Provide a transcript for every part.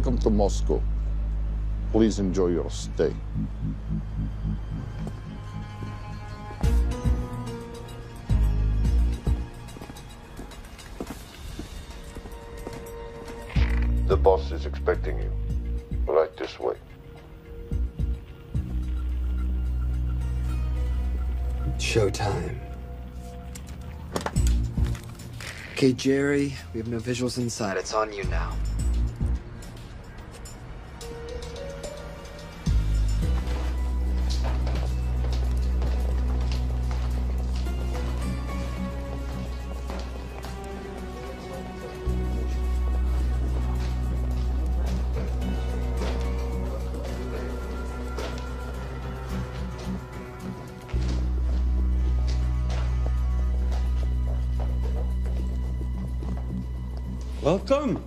Welcome to Moscow. Please enjoy your stay. The boss is expecting you. Right this way. Showtime. Okay, Jerry, we have no visuals inside. It's on you now. Welcome.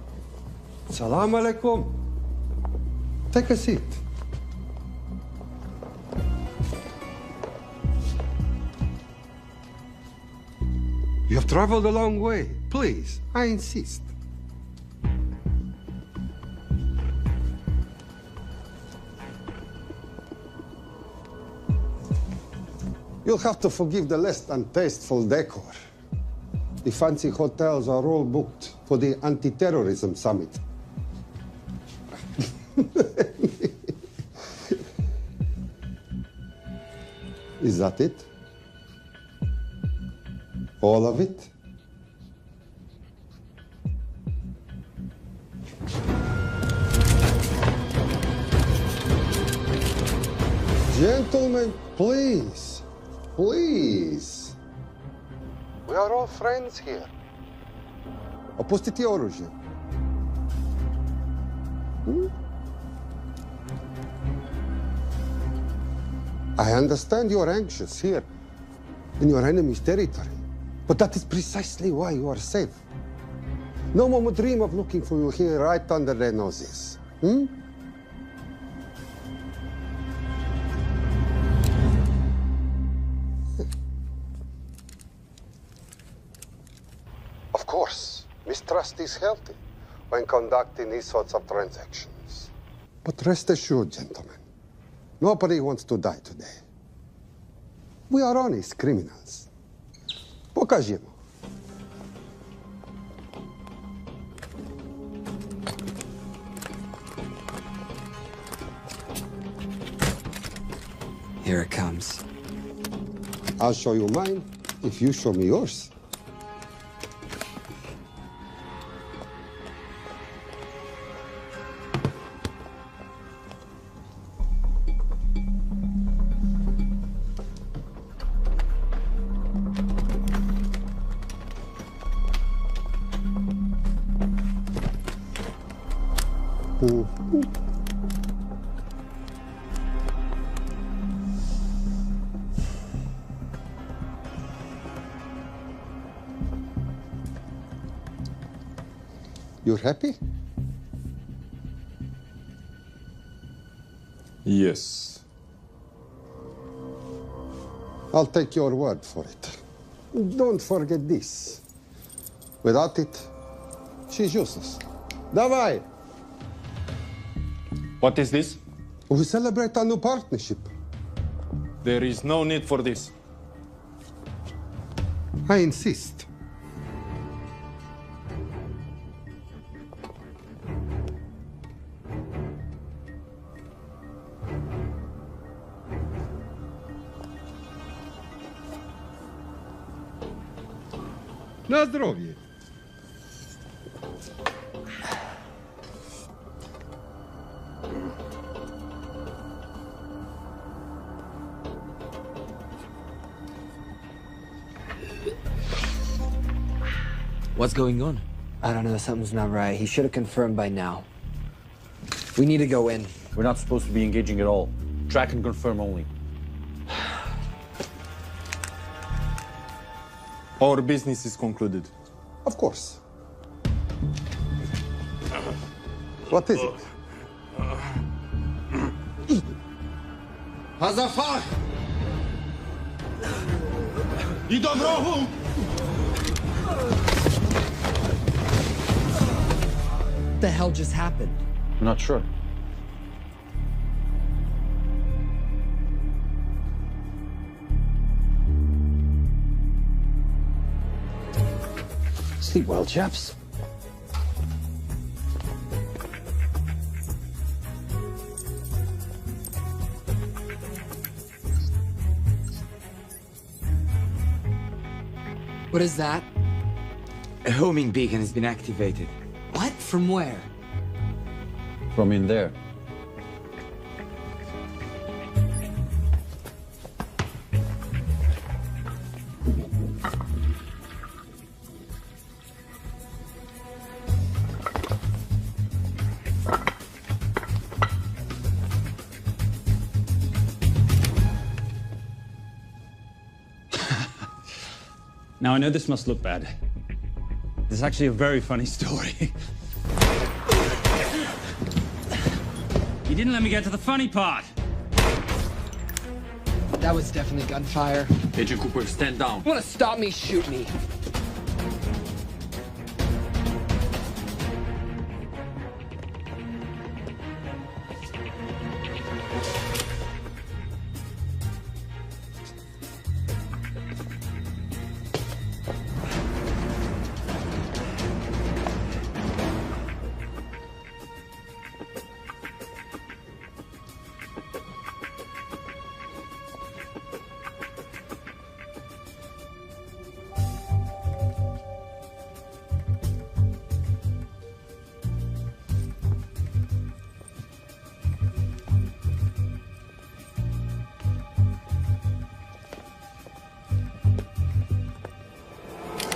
Salam alaikum. Take a seat. You have traveled a long way. Please, I insist. You'll have to forgive the less than tasteful decor. The fancy hotels are all booked for the anti-terrorism summit. Is that it? All of it? Gentlemen, please, please. We are all friends here. Опустите оружие. I understand you're anxious here in your enemy's territory, but that is precisely why you are safe. No one would dream of looking for you here right under their noses. Of course, mistrust is healthy when conducting these sorts of transactions. But rest assured, gentlemen, nobody wants to die today. We are honest criminals. Покажемо. Here it comes. I'll show you mine if you show me yours. You're happy? Yes. I'll take your word for it. Don't forget this. Without it, she's useless. Давай! What is this? We celebrate our new partnership. There is no need for this. I insist. На здоровье. What's going on? I don't know, something's not right. He should have confirmed by now. We need to go in. We're not supposed to be engaging at all. Track and confirm only. Our business is concluded. Of course. What is it? Hazafar! I dorogu! What the hell just happened? I'm not sure. Sleep well, chaps. What is that? A homing beacon has been activated. What? From where? From in there. Now, I know this must look bad. This is actually a very funny story. You didn't let me get to the funny part. That was definitely gunfire. Agent Cooper, stand down. You wanna stop me, shoot me.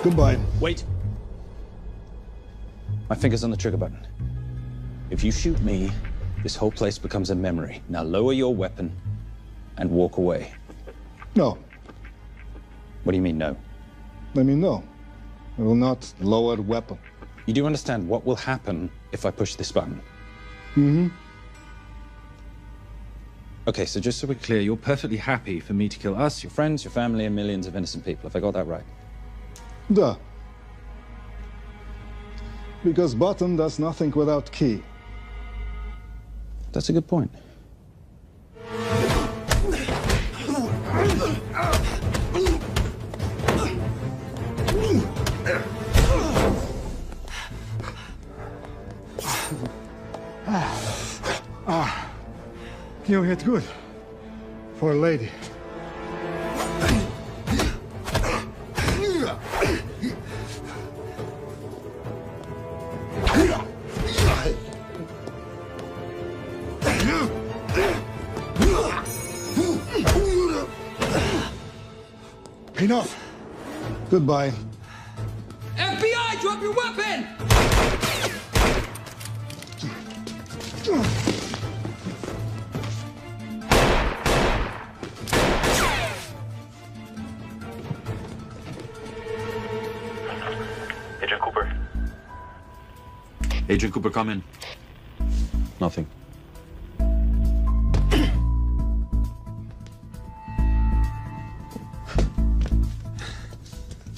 Goodbye. Wait. My finger's on the trigger button. If you shoot me, this whole place becomes a memory. Now lower your weapon and walk away. No. What do you mean, no? I mean, no. I will not lower weapon. You do understand what will happen if I push this button? Mm-hmm. Okay, so just so we're clear, you're perfectly happy for me to kill us, your friends, your family, and millions of innocent people. Have I got that right? Duh. Because button does nothing without key. That's a good point. You hit good. For a lady. Enough. Goodbye. FBI, drop your weapon! Agent Cooper. Agent Cooper, come in. Nothing.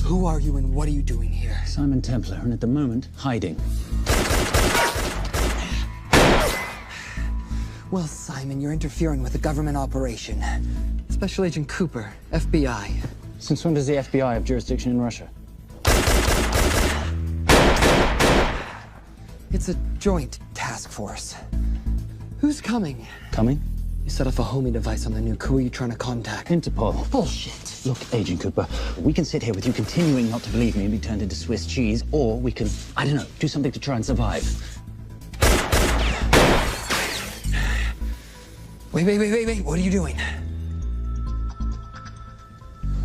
Who are you and what are you doing here? Simon Templar, and at the moment, hiding. Well, Simon, you're interfering with a government operation. Special Agent Cooper, FBI. Since when does the FBI have jurisdiction in Russia? It's a joint task force. Who's coming? Coming? You set off a homing device on the nuke. Who are you trying to contact? Interpol. Bullshit. Look, Agent Cooper, we can sit here with you continuing not to believe me and be turned into Swiss cheese, or we can, I don't know, do something to try and survive. Wait. What are you doing?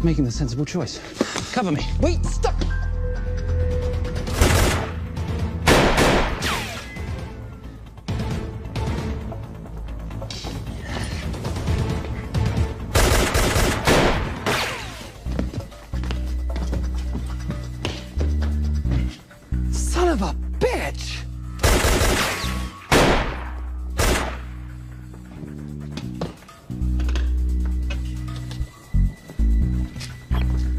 Making the sensible choice. Cover me. Wait, stop! Son of a bitch!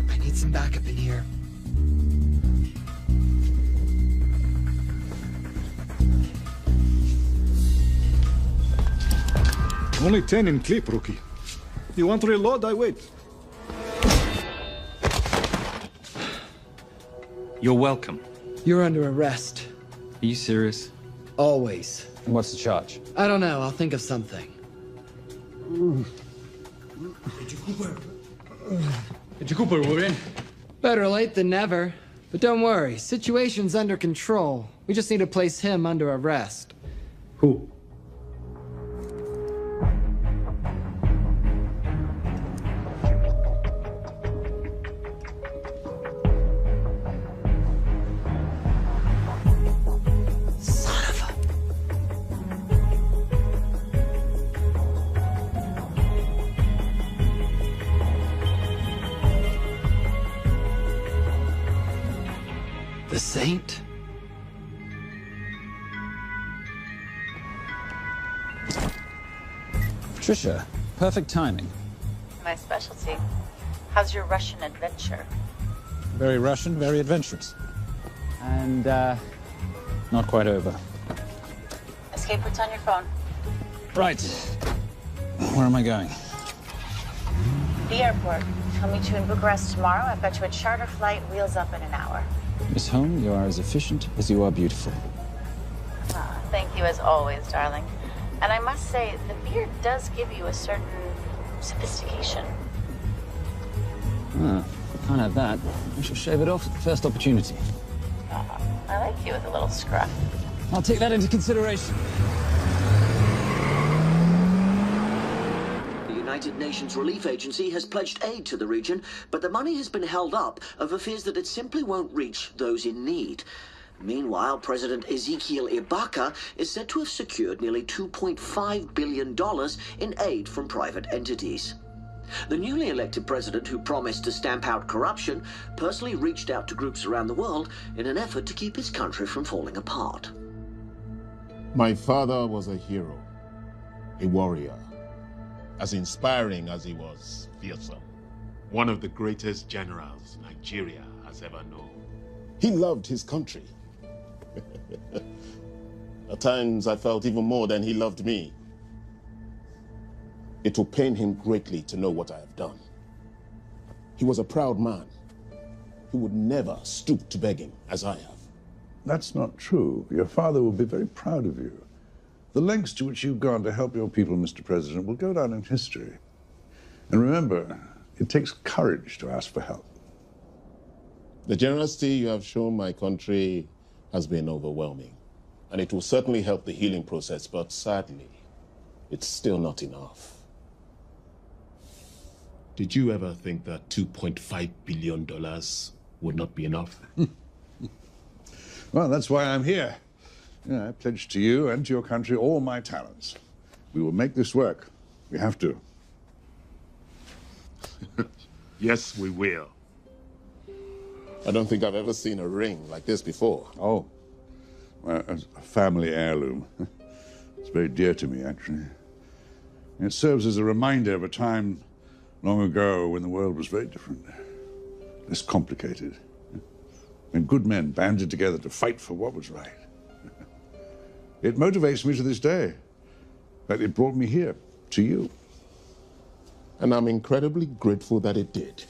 I need some backup in here. Only 10 in clip, rookie. You want to reload? I wait. You're welcome. You're under arrest. Are you serious? Always. And what's the charge? I don't know. I'll think of something. Cooper, we're in. Better late than never. But don't worry. Situation's under control. We just need to place him under arrest. Who? Son of a... The Saint? Patricia, perfect timing. My specialty. How's your Russian adventure? Very Russian, very adventurous. And, not quite over. Escape routes on your phone. Right. Where am I going? The airport. I'll meet you in Bucharest tomorrow. I've got you a charter flight, wheels up in an hour. Miss Holm, you are as efficient as you are beautiful. Ah, thank you as always, darling. And I must say, the beard does give you a certain sophistication. Ah, can't have that. I shall shave it off at the first opportunity. I like you with a little scruff. I'll take that into consideration. The United Nations Relief Agency has pledged aid to the region, but the money has been held up over fears that it simply won't reach those in need. Meanwhile, President Ezekiel Ibaka is said to have secured nearly $2.5 billion in aid from private entities. The newly elected president, who promised to stamp out corruption, personally reached out to groups around the world in an effort to keep his country from falling apart. My father was a hero, a warrior, as inspiring as he was fearsome. One of the greatest generals Nigeria has ever known. He loved his country. At times, I felt even more than he loved me. It will pain him greatly to know what I have done. He was a proud man who would never stoop to begging as I have. That's not true. Your father will be very proud of you. The lengths to which you've gone to help your people, Mr. President, will go down in history. And remember, it takes courage to ask for help. The generosity you have shown my country has been overwhelming. And it will certainly help the healing process, but sadly, it's still not enough. Did you ever think that $2.5 billion would not be enough? Well, that's why I'm here. I pledge to you and to your country all my talents. We will make this work. We have to. Yes, we will. I don't think I've ever seen a ring like this before. Oh, well, it's a family heirloom. It's very dear to me, actually. It serves as a reminder of a time long ago when the world was very different, less complicated, when good men banded together to fight for what was right. It motivates me to this day. But it brought me here, to you. And I'm incredibly grateful that it did.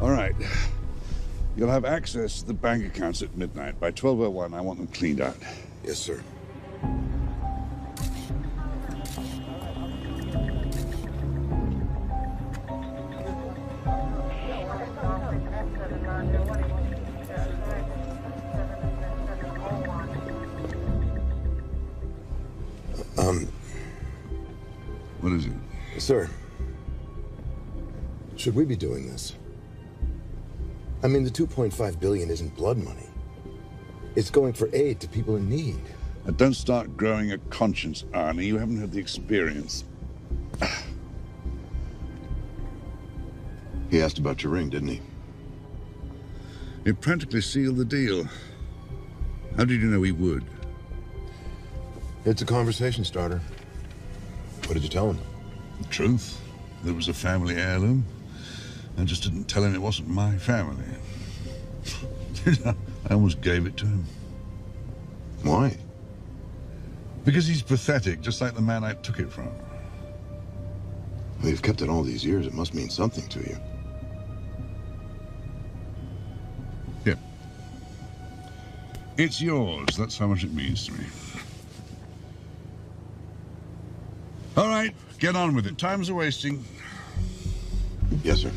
All right. You'll have access to the bank accounts at midnight. By 12:01, I want them cleaned out. Yes, sir. What is it? Sir, should we be doing this? I mean, the $2.5 billion isn't blood money. It's going for aid to people in need. Now, don't start growing a conscience, Arnie. You haven't had the experience. He asked about your ring, didn't he? It practically sealed the deal. How did you know he would? It's a conversation starter. What did you tell him? The truth. There was a family heirloom. I just didn't tell him it wasn't my family. I almost gave it to him. Why? Because he's pathetic, just like the man I took it from. Well, you've kept it all these years. It must mean something to you. Yeah. It's yours. That's how much it means to me. All right, get on with it. Time's a wasting. Yes, sir.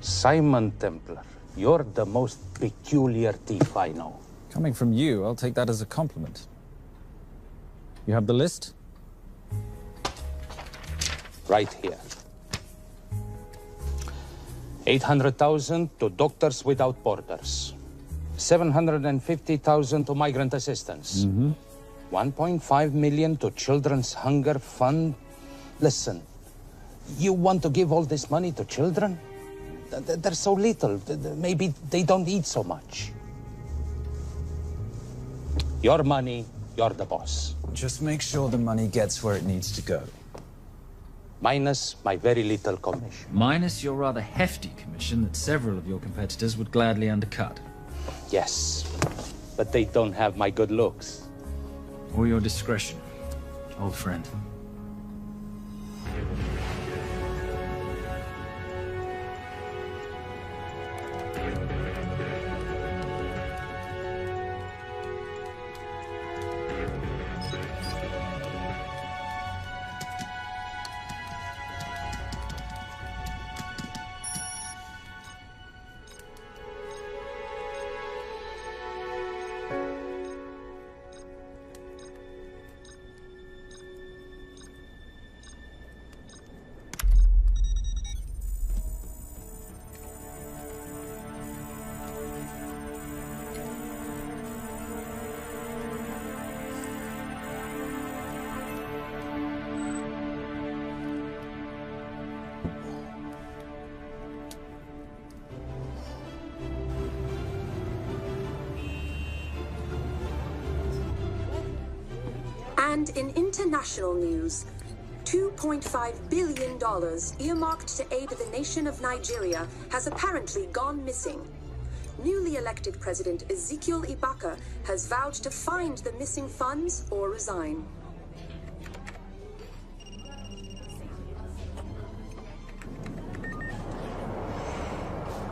Simon Templar, you're the most peculiar thief I know. Coming from you, I'll take that as a compliment. You have the list? Right here. 800,000 to Doctors Without Borders. 750,000 to migrant assistance. 1.5 million to Children's Hunger Fund. Listen, you want to give all this money to children? They're so little. Maybe they don't eat so much. Your money, you're the boss. Just make sure the money gets where it needs to go. Minus my very little commission. Minus your rather hefty commission that several of your competitors would gladly undercut. Yes, but they don't have my good looks. Or your discretion, old friend. And in international news, $2.5 billion earmarked to aid the nation of Nigeria has apparently gone missing. Newly elected President Ezekiel Ibaka has vowed to find the missing funds or resign.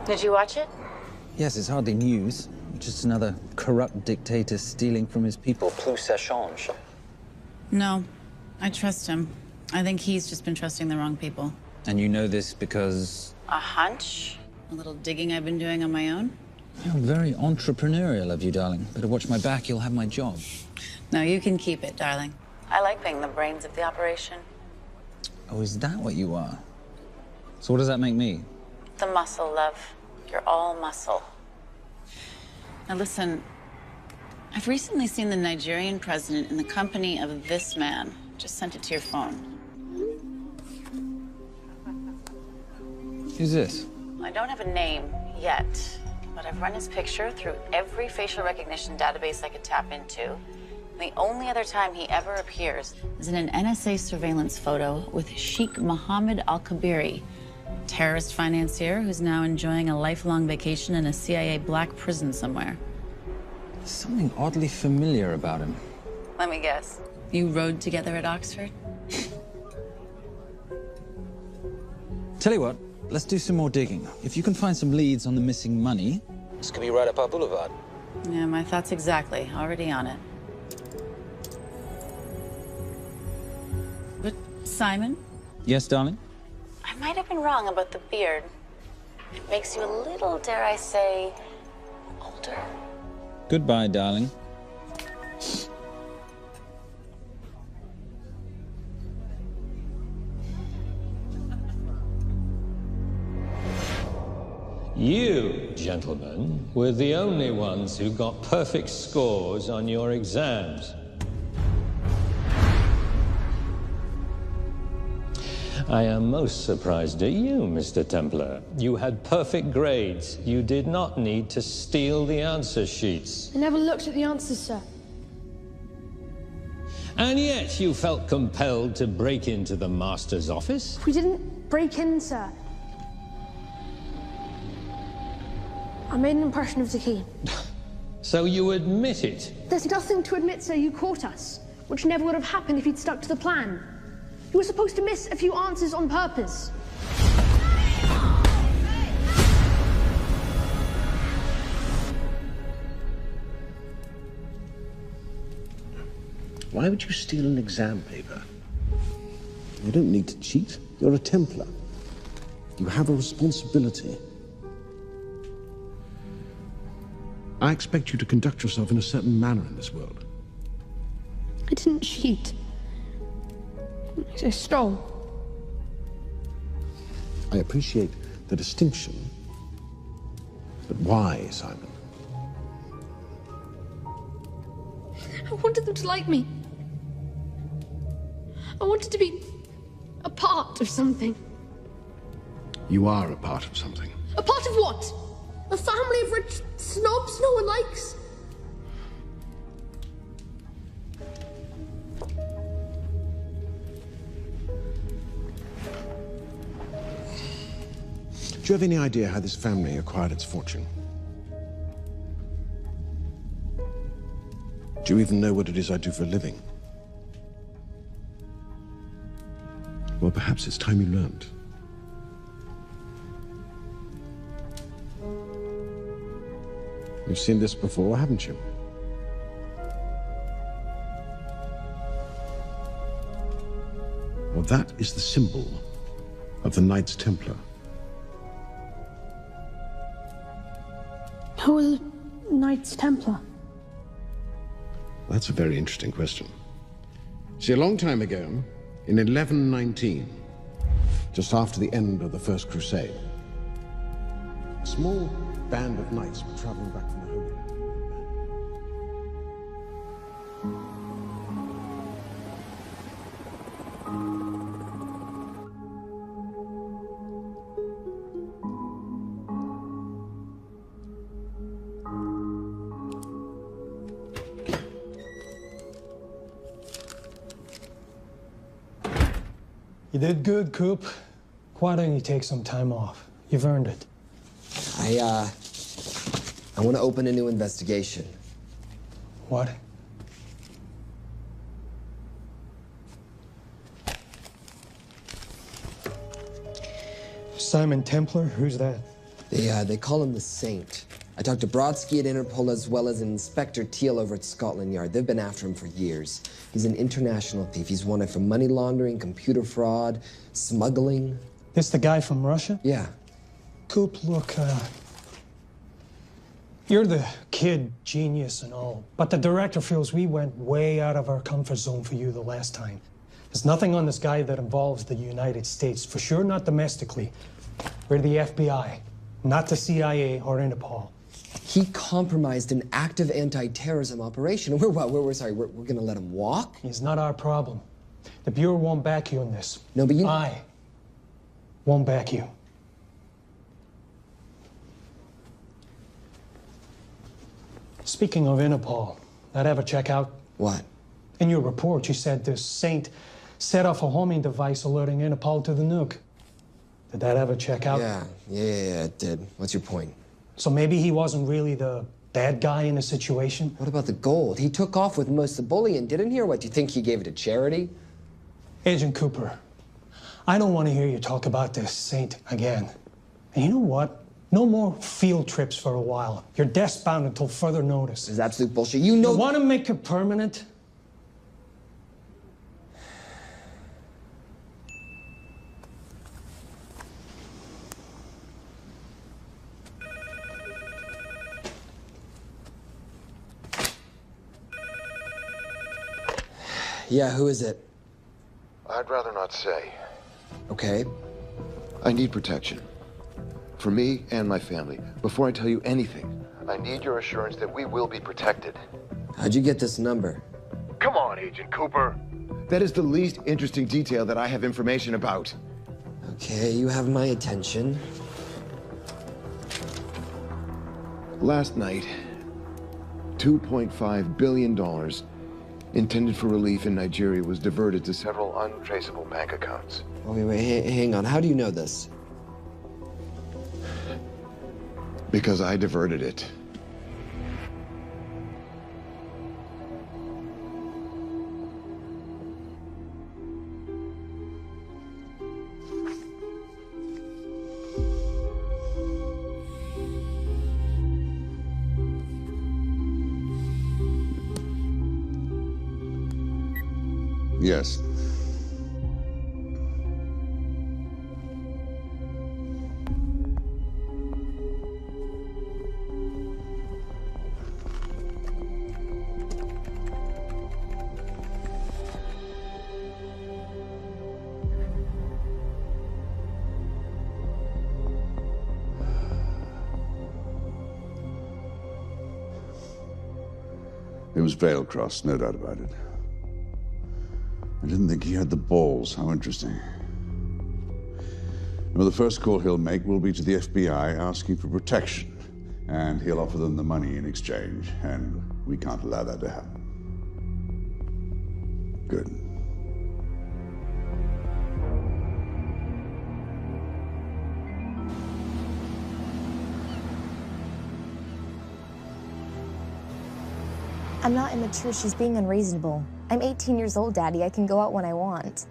Did you watch it? Yes, it's hardly news. Just another corrupt dictator stealing from his people. Plus ça change. No, I trust him. I think he's just been trusting the wrong people. And you know this because... A hunch? A little digging I've been doing on my own? You're very entrepreneurial of you, darling. Better watch my back, you'll have my job. No, you can keep it, darling. I like being the brains of the operation. Oh, is that what you are? So what does that make me? The muscle, love. You're all muscle. Now listen, I've recently seen the Nigerian president in the company of this man. Just sent it to your phone. Who's this? I don't have a name yet, but I've run his picture through every facial recognition database I could tap into. The only other time he ever appears is in an NSA surveillance photo with Sheikh Mohammed Al-Kabiri, terrorist financier who's now enjoying a lifelong vacation in a CIA black prison somewhere. There's something oddly familiar about him. Let me guess. You rode together at Oxford? Tell you what, let's do some more digging. If you can find some leads on the missing money, this could be right up our boulevard. Yeah, my thoughts exactly. Already on it. Simon, Yes, darling? I might have been wrong about the beard. It makes you a little, dare I say, older. Goodbye, darling. You, gentlemen, were the only ones who got perfect scores on your exams. I am most surprised at you, Mr. Templar. You had perfect grades. You did not need to steal the answer sheets. I never looked at the answers, sir. And yet you felt compelled to break into the Master's office? We didn't break in, sir. I made an impression of the key. So you admit it? There's nothing to admit, sir. You caught us, which never would have happened if you'd stuck to the plan. You were supposed to miss a few answers on purpose. Why would you steal an exam paper? You don't need to cheat. You're a Templar. You have a responsibility. I expect you to conduct yourself in a certain manner in this world. I didn't cheat. I stole. I appreciate the distinction. But why, Simon? I wanted them to like me. I wanted to be a part of something. You are a part of something. A part of what? A family of rich snobs no one likes? Do you have any idea how this family acquired its fortune? Do you even know what it is I do for a living? Well, perhaps it's time you learned. You've seen this before, haven't you? Well, that is the symbol of the Knights Templar. Who are the Knights Templar? That's a very interesting question. See, a long time ago, in 1119, just after the end of the First Crusade, a small band of knights were traveling back from the Holy Land. You did good, Coop. Why don't you take some time off? You've earned it. I want to open a new investigation. What? Simon Templar? Who's that? They call him the Saint. I talked to Brodsky at Interpol as well as Inspector Teal over at Scotland Yard. They've been after him for years. He's an international thief. He's wanted for money laundering, computer fraud, smuggling. This the guy from Russia? Yeah. Coop, look, you're the kid genius and all, but the director feels we went way out of our comfort zone for you the last time. There's nothing on this guy that involves the United States, for sure not domestically. We're the FBI, not the CIA or Interpol. He compromised an active anti-terrorism operation. We're gonna let him walk? He's not our problem. The Bureau won't back you in this. No, but I won't back you. Speaking of Interpol, that ever check out? What? In your report, you said this Saint set off a homing device alerting Interpol to the nuke. Did that ever check out? Yeah, it did. What's your point? So maybe he wasn't really the bad guy in the situation? What about the gold? He took off with most of the bullion, didn't he? Or what, do you think he gave it to charity? Agent Cooper, I don't want to hear you talk about this Saint again. And you know what? No more field trips for a while. You're desk-bound until further notice. This is absolute bullshit. You know... You want to make it permanent? Yeah, who is it? I'd rather not say. Okay. I need protection. For me and my family. Before I tell you anything, I need your assurance that we will be protected. How'd you get this number? Come on, Agent Cooper. That is the least interesting detail that I have information about. Okay, you have my attention. Last night, $2.5 billion intended for relief in Nigeria was diverted to several untraceable bank accounts. Oh, wait, hang on. How do you know this? Because I diverted it. Yes. It was veil crossed, no doubt about it. I didn't think he had the balls. How interesting. Well, the first call he'll make will be to the FBI asking for protection. And he'll offer them the money in exchange. And we can't allow that to happen. Good. I'm not immature. She's being unreasonable. I'm 18 years old, Daddy. I can go out when I want.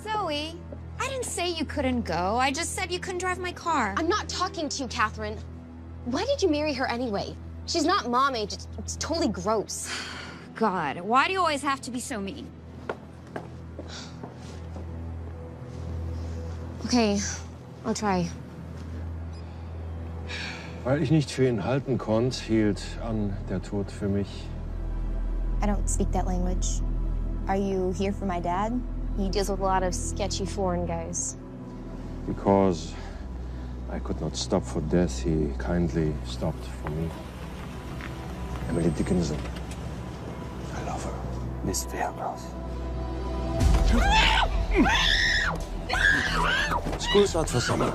Zoe, I didn't say you couldn't go. I just said you couldn't drive my car. I'm not talking to you, Catherine. Why did you marry her anyway? She's not mom age. It's totally gross. God, why do you always have to be so mean? Okay, I'll try. Weil ich nicht für ihn halten konnte, hielt an der Tod für mich. I don't speak that language. Are you here for my dad? He deals with a lot of sketchy foreign guys. Because I could not stop for death, he kindly stopped for me. Emily Dickinson. I love her. Miss Fairmouth. School's out for summer.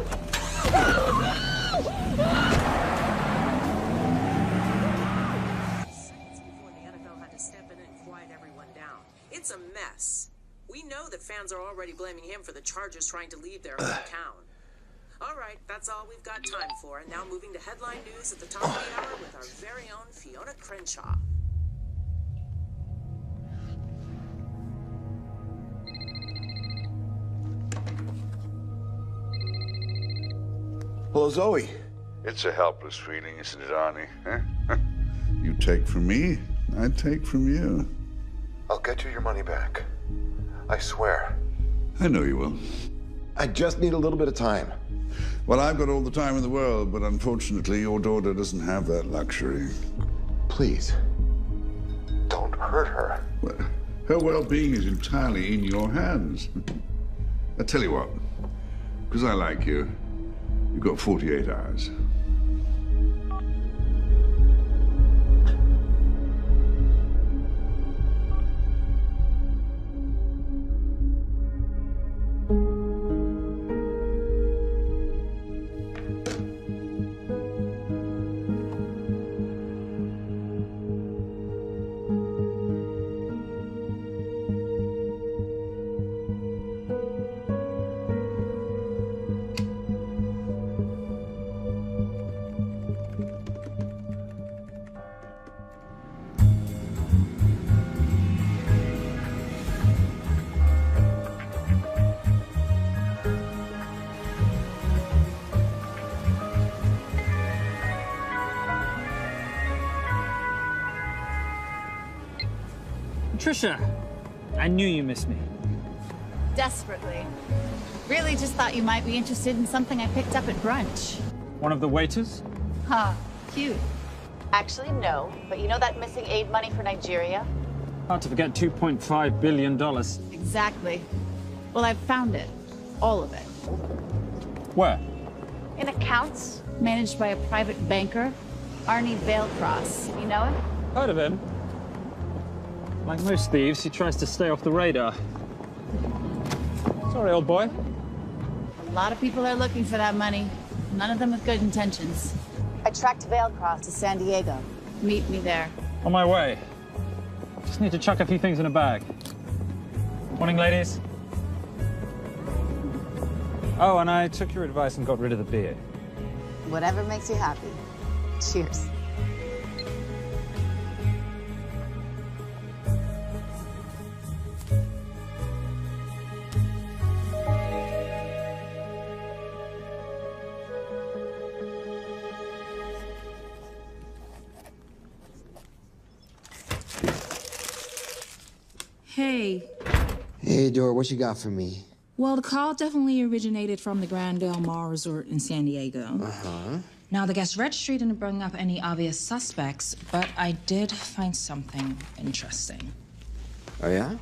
It's a mess. We know that fans are already blaming him for the Chargers trying to leave their hometown. All right, that's all we've got time for. And now moving to headline news at the top of the hour with our very own Fiona Crenshaw. Hello, Zoe. It's a helpless feeling, isn't it, Arnie? Huh? You take from me, I take from you. I'll get you your money back. I swear. I know you will. I just need a little bit of time. Well, I've got all the time in the world, but unfortunately, your daughter doesn't have that luxury. Please, don't hurt her. Well, her well-being is entirely in your hands. I tell you what, because I like you, you've got 48 hours. Trisha, I knew you missed me. Desperately. Really just thought you might be interested in something I picked up at brunch. One of the waiters? Huh, cute. Actually, no. But you know that missing aid money for Nigeria? Hard to forget $2.5 billion. Exactly. Well, I've found it. All of it. Where? In accounts managed by a private banker, Arnie Vailcross. You know him? Heard of him. Like most thieves, he tries to stay off the radar. Sorry, old boy. A lot of people are looking for that money. None of them with good intentions. I tracked Vailcross to San Diego. Meet me there. On my way. Just need to chuck a few things in a bag. Morning, ladies. Oh, and I took your advice and got rid of the beer. Whatever makes you happy. Cheers. Hey. Hey, Dora, what you got for me? Well, the call definitely originated from the Grand Del Mar Resort in San Diego. Uh-huh. Now, the guest registry didn't bring up any obvious suspects, but I did find something interesting. Oh, yeah?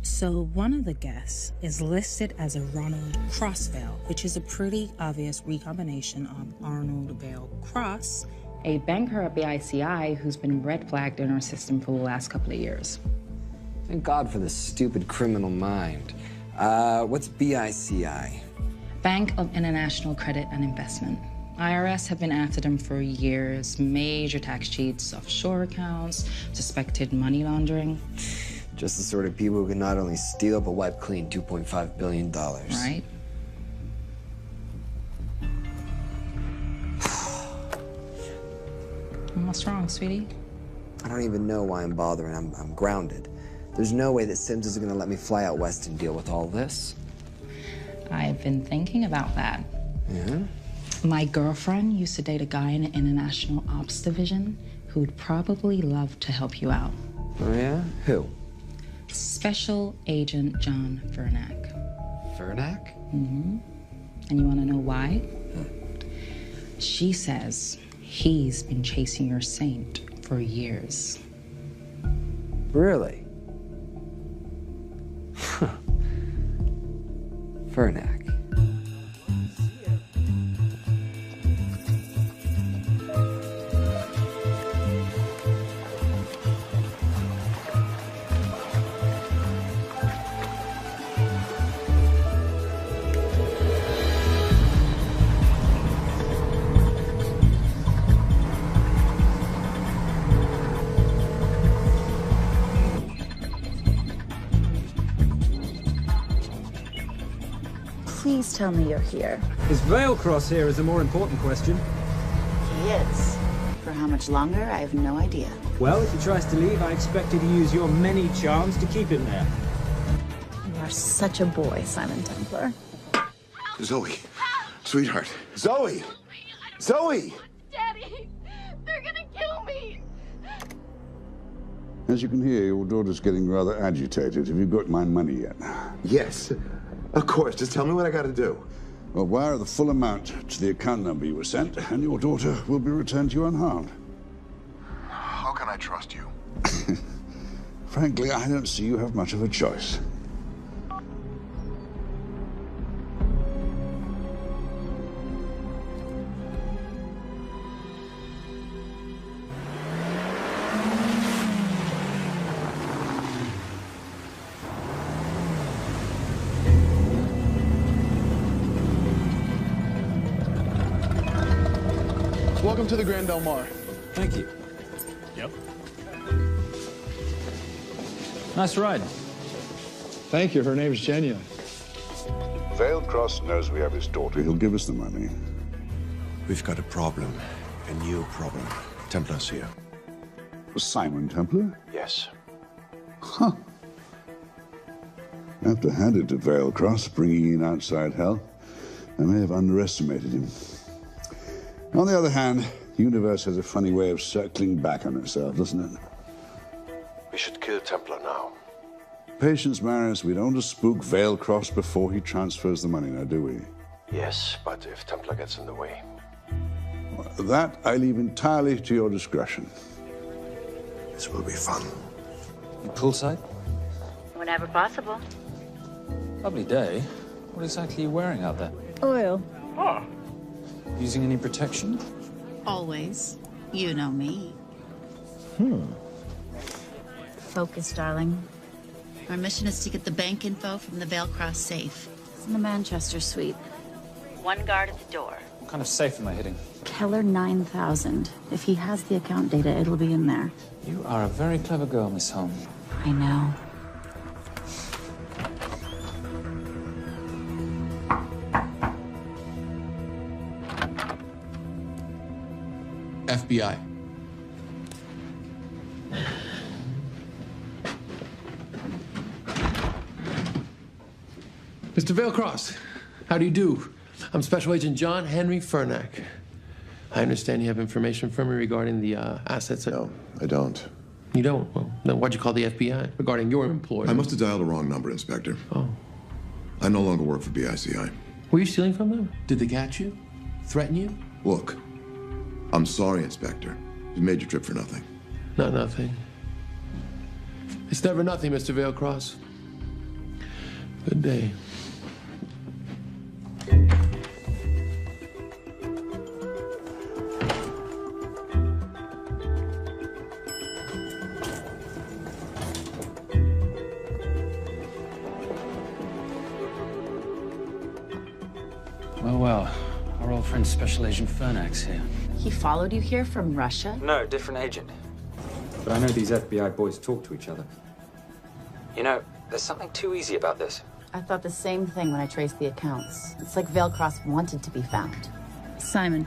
So one of the guests is listed as a Ronald Crossvale, which is a pretty obvious recombination of Arnold Vale Cross, a banker at BICI who's been red flagged in our system for the last couple of years. Thank God for this stupid criminal mind. What's BICI? Bank of International Credit and Investment. IRS have been after them for years. Major tax cheats, offshore accounts, suspected money laundering. Just the sort of people who can not only steal, but wipe clean $2.5 billion. Right? What's wrong, sweetie? I don't even know why I'm bothering. I'm grounded. There's no way that Sims is gonna let me fly out west and deal with all this. I've been thinking about that. Yeah? My girlfriend used to date a guy in the International Ops Division who'd probably love to help you out. Oh, yeah? Who? Special Agent John Vernack. Vernack? Mm-hmm. And you want to know why? She says he's been chasing your saint for years. Really? Vernack. Please tell me you're here. Is Vailcross here is a more important question. He is. For how much longer, I have no idea. Well, if he tries to leave, I expect you to use your many charms to keep him there. You are such a boy, Simon Templar. Zoe. Sweetheart. Zoe! Zoe! Daddy, they're gonna kill me. As you can hear, your daughter's getting rather agitated. Have you got my money yet? Yes. Of course. Just tell me what I gotta do. Well, wire the full amount to the account number you were sent, and your daughter will be returned to you unharmed. How can I trust you? Frankly, I don't see you have much of a choice. Welcome to the Grand Del Mar. Thank you. Yep. Nice ride. Thank you. Her name's Genya. Vailcross knows we have his daughter. He'll give us the money. We've got a problem. A new problem. Templar's here. Simon Templar? Yes. Huh. I have to hand it to Vailcross, bringing in outside help. I may have underestimated him. On the other hand, the universe has a funny way of circling back on itself, doesn't it? We should kill Templar now. Patience, Maris. We don't want to spook Vailcross before he transfers the money, now, do we? Yes, but if Templar gets in the way. That I leave entirely to your discretion. This will be fun. You poolside? Whenever possible. Lovely day. What exactly are you wearing out there? Oil. Using any protection? Always. You know me. Focus, darling. Our mission is to get the bank info from the Veilcross safe. It's in the Manchester suite. One guard at the door. What kind of safe am I hitting? Keller 9000. If he has the account data, it'll be in there. You are a very clever girl, Miss Holm. I know. FBI. Mr. Veilcross, how do you do? I'm Special Agent John Henry Furnack. I understand you have information from me regarding the assets. No, I don't. You don't? Well, then why'd you call the FBI regarding your employer? I must have dialed the wrong number, Inspector. Oh. I no longer work for BICI. Were you stealing from them? Did they catch you? Threaten you? Look, I'm sorry, Inspector. You made your trip for nothing. Not nothing. It's never nothing, Mr. Veilcross. Good day. Well, our old friend Special Agent Furnack's here. He followed you here from Russia? No, different agent. But I know these FBI boys talk to each other. You know, there's something too easy about this. I thought the same thing when I traced the accounts. It's like Veilcross wanted to be found. Simon,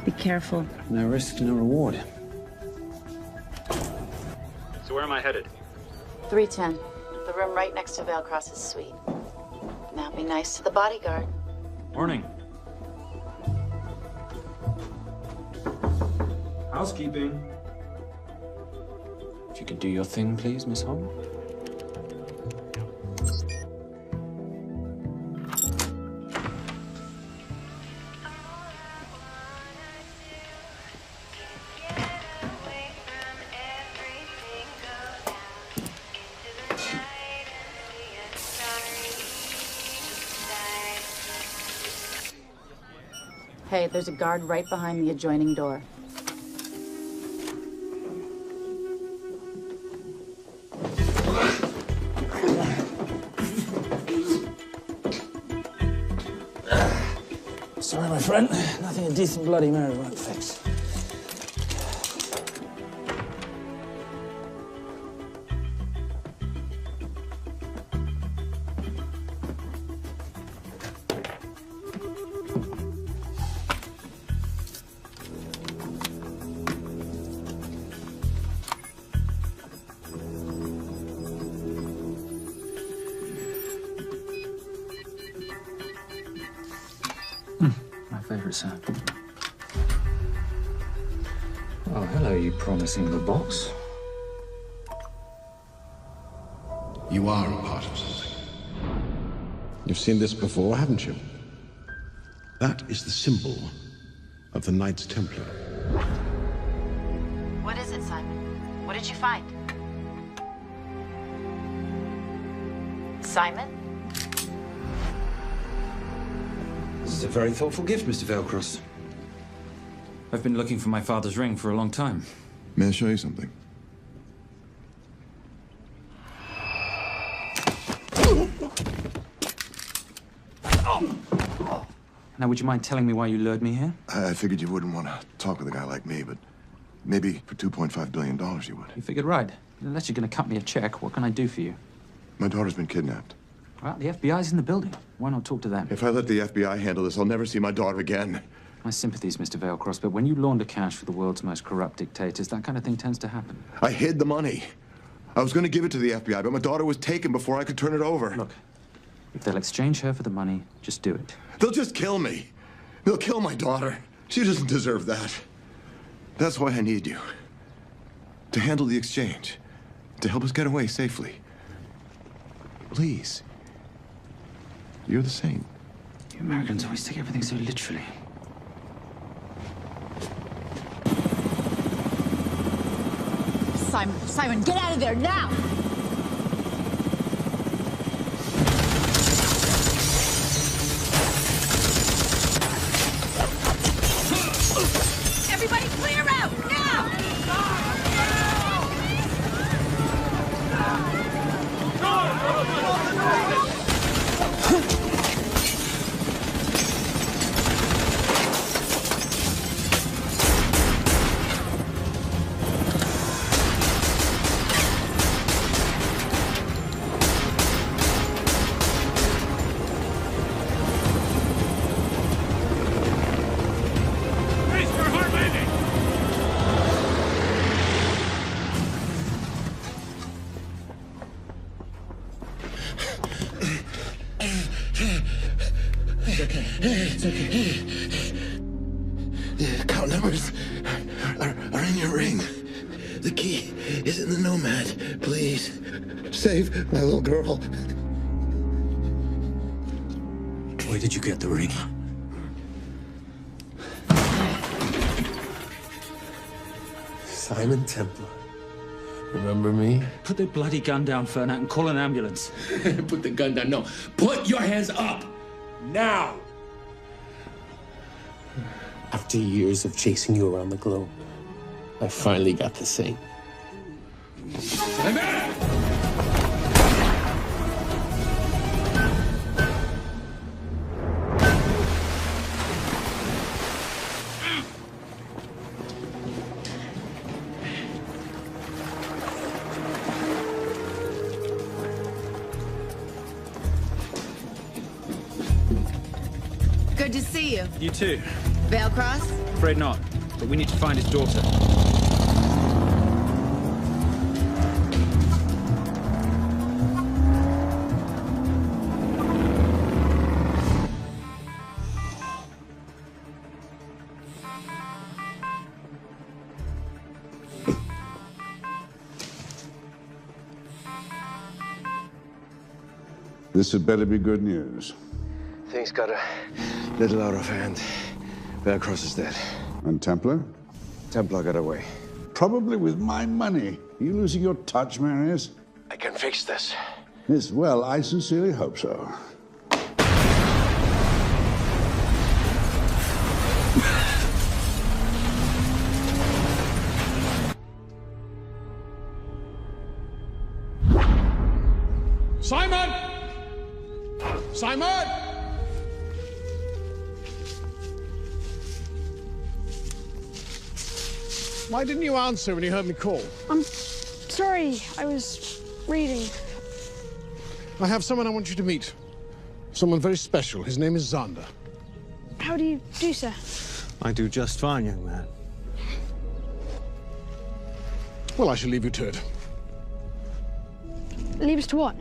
be careful. No risk, no reward. So where am I headed? 310. The room right next to Veilcross's suite. Now be nice to the bodyguard. Morning. Housekeeping. If you could do your thing, please, Miss Holm. Hey, there's a guard right behind the adjoining door. Sorry, my friend. Nothing a decent Bloody Mary won't fix. My favorite sound. Oh, hello, you promising little box. You are a part of something. You've seen this before, haven't you? That is the symbol of the Knights Templar. What is it, Simon? What did you find? Simon? This is a very thoughtful gift, Mr. Veilcross. I've been looking for my father's ring for a long time. May I show you something? Now, would you mind telling me why you lured me here? I figured you wouldn't want to talk with a guy like me, but maybe for $2.5 billion you would. You figured right. Unless you're going to cut me a check, what can I do for you? My daughter's been kidnapped. Well, the FBI's in the building. Why not talk to them? If I let the FBI handle this, I'll never see my daughter again. My sympathies, Mr. Veilcross, but when you launder cash for the world's most corrupt dictators, that kind of thing tends to happen. I hid the money. I was going to give it to the FBI, but my daughter was taken before I could turn it over. Look, if they'll exchange her for the money, just do it. They'll just kill me. They'll kill my daughter. She doesn't deserve that. That's why I need you. To handle the exchange. To help us get away safely. Please. You're the saint. You Americans always take everything so literally. Simon, get out of there now! Everybody clear out, now! It's okay. The account numbers are in your ring. The key is in the Nomad. Please, save my little girl. Where did you get the ring? Simon Templar. Remember me? Put the bloody gun down, Fernak, and call an ambulance. Put the gun down. No. Put your hands up! Now! After years of chasing you around the globe, I finally got the Saint. Simon! Good to see you. You too. Vale Cross? Afraid not, but we need to find his daughter. This had better be good news. Things got a little out of hand. Bearcross is dead. And Templar? Templar got away. Probably with my money. Are you losing your touch, Marius? I can fix this. Yes, well, I sincerely hope so. Simon! Simon! Why didn't you answer when you heard me call? I'm sorry, I was reading. I have someone I want you to meet. Someone very special. His name is Xander. How do you do, sir? I do just fine, young man. Well, I shall leave you to it. Leave us to what?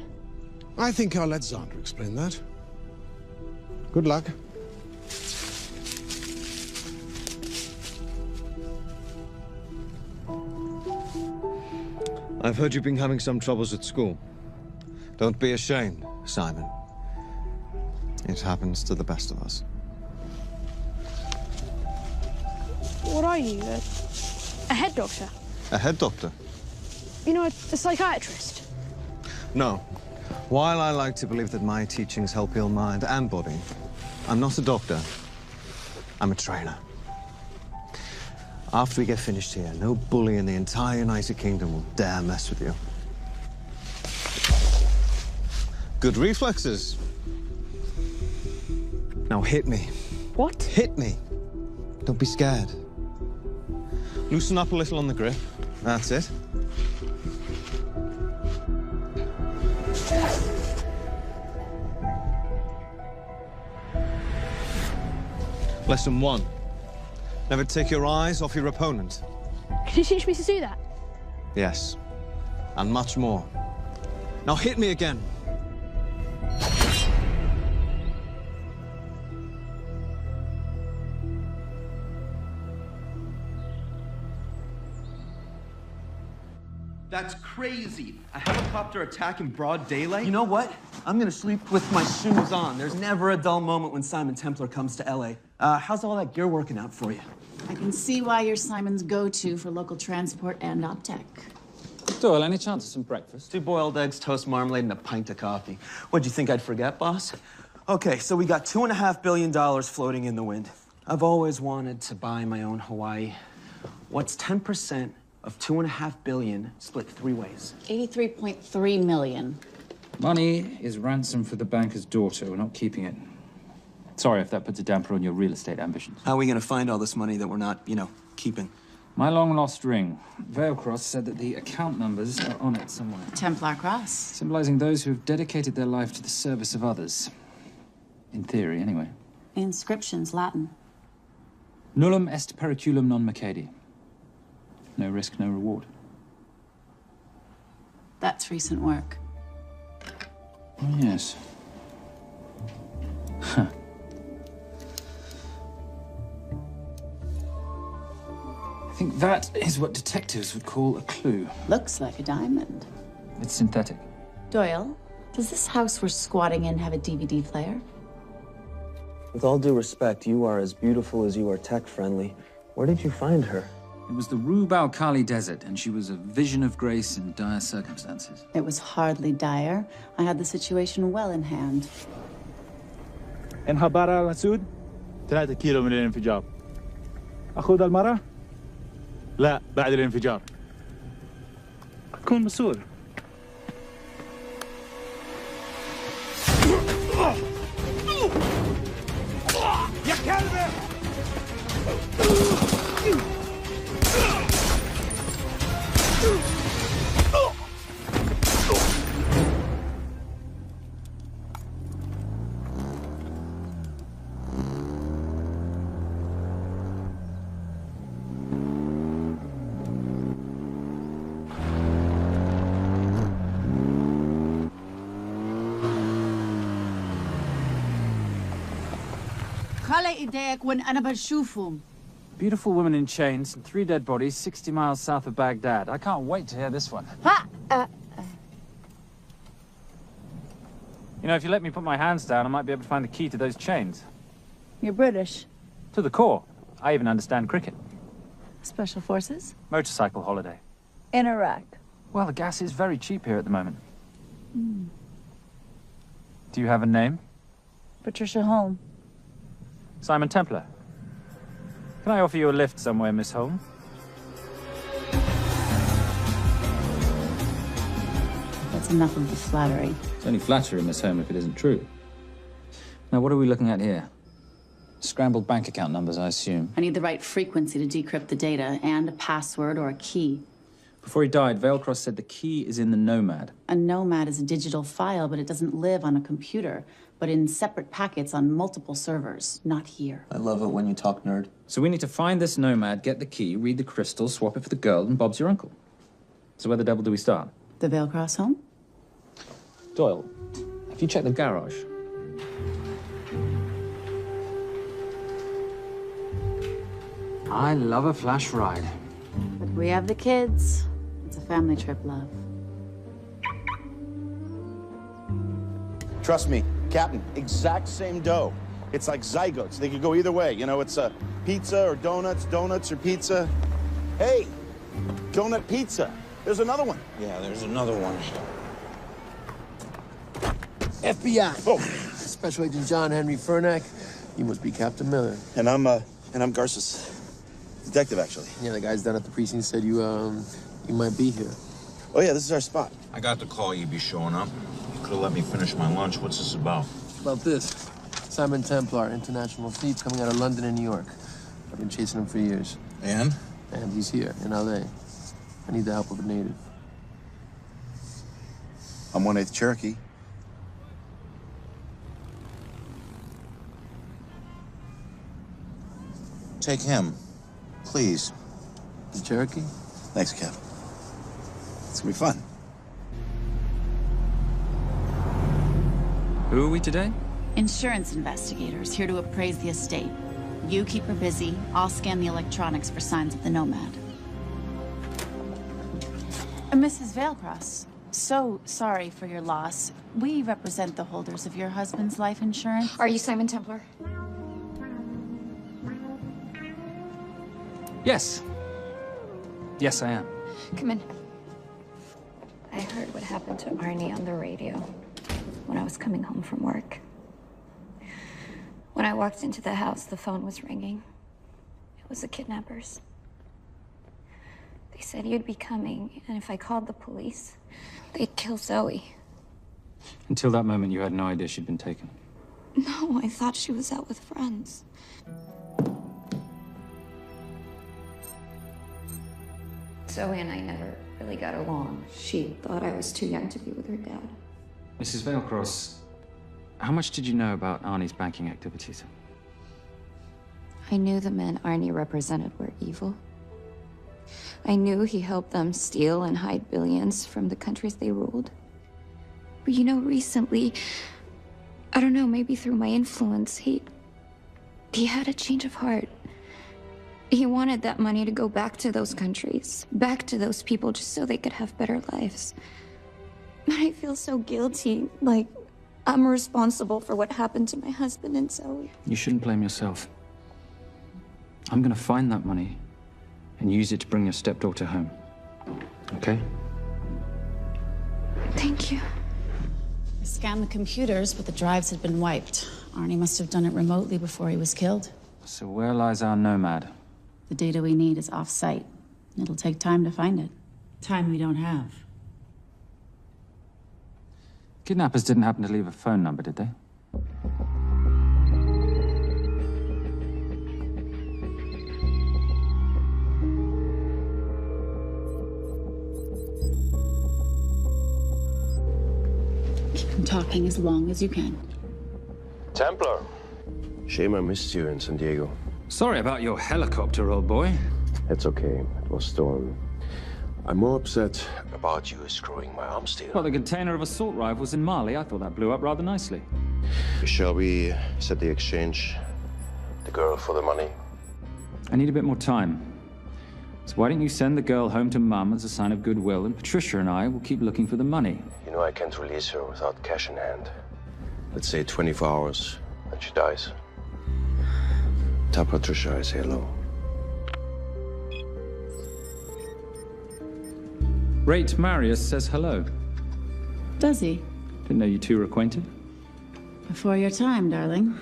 I think I'll let Xander explain that. Good luck. I've heard you've been having some troubles at school. Don't be ashamed, Simon. It happens to the best of us. What are you, a head doctor? A head doctor? You know, a psychiatrist? No. While I like to believe that my teachings help heal mind and body, I'm not a doctor. I'm a trainer. After we get finished here, no bully in the entire United Kingdom will dare mess with you. Good reflexes. Now hit me. What? Hit me. Don't be scared. Loosen up a little on the grip. That's it. Lesson 1. Never take your eyes off your opponent. Can you teach me to do that? Yes. And much more. Now hit me again. That's crazy. A helicopter attack in broad daylight? You know what? I'm gonna sleep with my shoes on. There's never a dull moment when Simon Templar comes to LA. How's all that gear working out for you? I can see why you're Simon's go-to for local transport and OpTech. Doyle, any chance of some breakfast? 2 boiled eggs, toast, marmalade, and a pint of coffee. What'd you think I'd forget, boss? Okay, so we got $2.5 billion floating in the wind. I've always wanted to buy my own Hawaii. What's 10% of $2.5 billion split 3 ways? 83.3 million. Money is ransom for the banker's daughter. We're not keeping it. Sorry if that puts a damper on your real estate ambitions. How are we gonna find all this money that we're not, keeping? My long-lost ring. Veilcross said that the account numbers are on it somewhere. Templar Cross. Symbolizing those who have dedicated their life to the service of others. In theory, anyway. Inscription's Latin. Nullum est periculum non mercedi. No risk, no reward. That's recent work. Oh, yes. Huh. I think that is what detectives would call a clue. Looks like a diamond. It's synthetic. Doyle, does this house we're squatting in have a DVD player? With all due respect, you are as beautiful as you are tech-friendly. Where did you find her? It was the Rub al-Khali Desert, and she was a vision of grace in dire circumstances. It was hardly dire. I had the situation well in hand. انخبار على سود 3 كيلو من الانفجار. أخذ المرة؟ لا بعد الانفجار. كن مسؤول. يا كلبة! Beautiful woman in chains and 3 dead bodies 60 miles south of Baghdad. I can't wait to hear this one. You know, if you let me put my hands down, I might be able to find the key to those chains. You're British. To the core. I even understand cricket. Special Forces? Motorcycle holiday. In Iraq. Well, the gas is very cheap here at the moment. Do you have a name? Patricia Holm. Simon Templar. Can I offer you a lift somewhere, Miss Holm? That's enough of the flattery. It's only flattery, Miss Holm, if it isn't true. Now, what are we looking at here? Scrambled bank account numbers, I assume. I need the right frequency to decrypt the data and a password or a key. Before he died, Veilcross said the key is in the Nomad. A Nomad is a digital file, but it doesn't live on a computer, but in separate packets on multiple servers, not here. I love it when you talk nerd. So we need to find this Nomad, get the key, read the crystal, swap it for the girl, and Bob's your uncle. So where the devil do we start? The Veilcross home? Doyle, have you checked the garage? I love a flash ride. But we have the kids. It's a family trip, love. Trust me, Captain, exact same dough. It's like zygotes. They could go either way. You know, it's a pizza or donuts, donuts or pizza. Hey, donut pizza. There's another one. Yeah, there's another one. FBI. Oh. Special Agent John Henry Furnack. You must be Captain Miller. And I'm Garces. Detective, actually. Yeah, the guys down at the precinct said you might be here. Oh, yeah, this is our spot. I got the call you'd be showing up. You could have let me finish my lunch. What's this about? About this. Simon Templar, international thief coming out of London and New York. I've been chasing him for years. And? And he's here, in L.A. I need the help of a native. I'm 1/8 Cherokee. Take him, please. The Cherokee? Thanks, Cap. It's gonna be fun. Who are we today? Insurance investigators here to appraise the estate. You keep her busy. I'll scan the electronics for signs of the Nomad. Mrs. Veilcross, so sorry for your loss. We represent the holders of your husband's life insurance. Are you Simon Templar? Yes. Yes, I am. Come in. I heard what happened to Arnie on the radio when I was coming home from work. When I walked into the house, the phone was ringing. It was the kidnappers. They said you'd be coming, and if I called the police, they'd kill Zoe. Until that moment, you had no idea she'd been taken. No, I thought she was out with friends. Zoe and I never really got along. She thought I was too young to be with her dad. Mrs. Vailcross, how much did you know about Arnie's banking activities? I knew the men Arnie represented were evil. I knew he helped them steal and hide billions from the countries they ruled. But you know, recently, I don't know, maybe through my influence, he had a change of heart. He wanted that money to go back to those countries, back to those people, just so they could have better lives. But I feel so guilty, like I'm responsible for what happened to my husband and Zoe. You shouldn't blame yourself. I'm gonna find that money and use it to bring your stepdaughter home. Okay? Thank you. I scanned the computers, but the drives had been wiped. Arnie must have done it remotely before he was killed. So where lies our nomad? The data we need is off-site. It'll take time to find it. Time we don't have. Kidnappers didn't happen to leave a phone number, did they? Keep them talking as long as you can. Templar. Shame I missed you in San Diego. Sorry about your helicopter, old boy. It's okay. It was stolen. I'm more upset about you screwing my arms deal. Well, the container of assault rifles in Mali, I thought that blew up rather nicely. Shall we set the exchange? The girl for the money? I need a bit more time. So why don't you send the girl home to Mum as a sign of goodwill, and Patricia and I will keep looking for the money. You know I can't release her without cash in hand. Let's say 24 hours, and she dies. Tell Patricia I say hello. Rate Marius says hello. Does he? Didn't know you two were acquainted. Before your time, darling.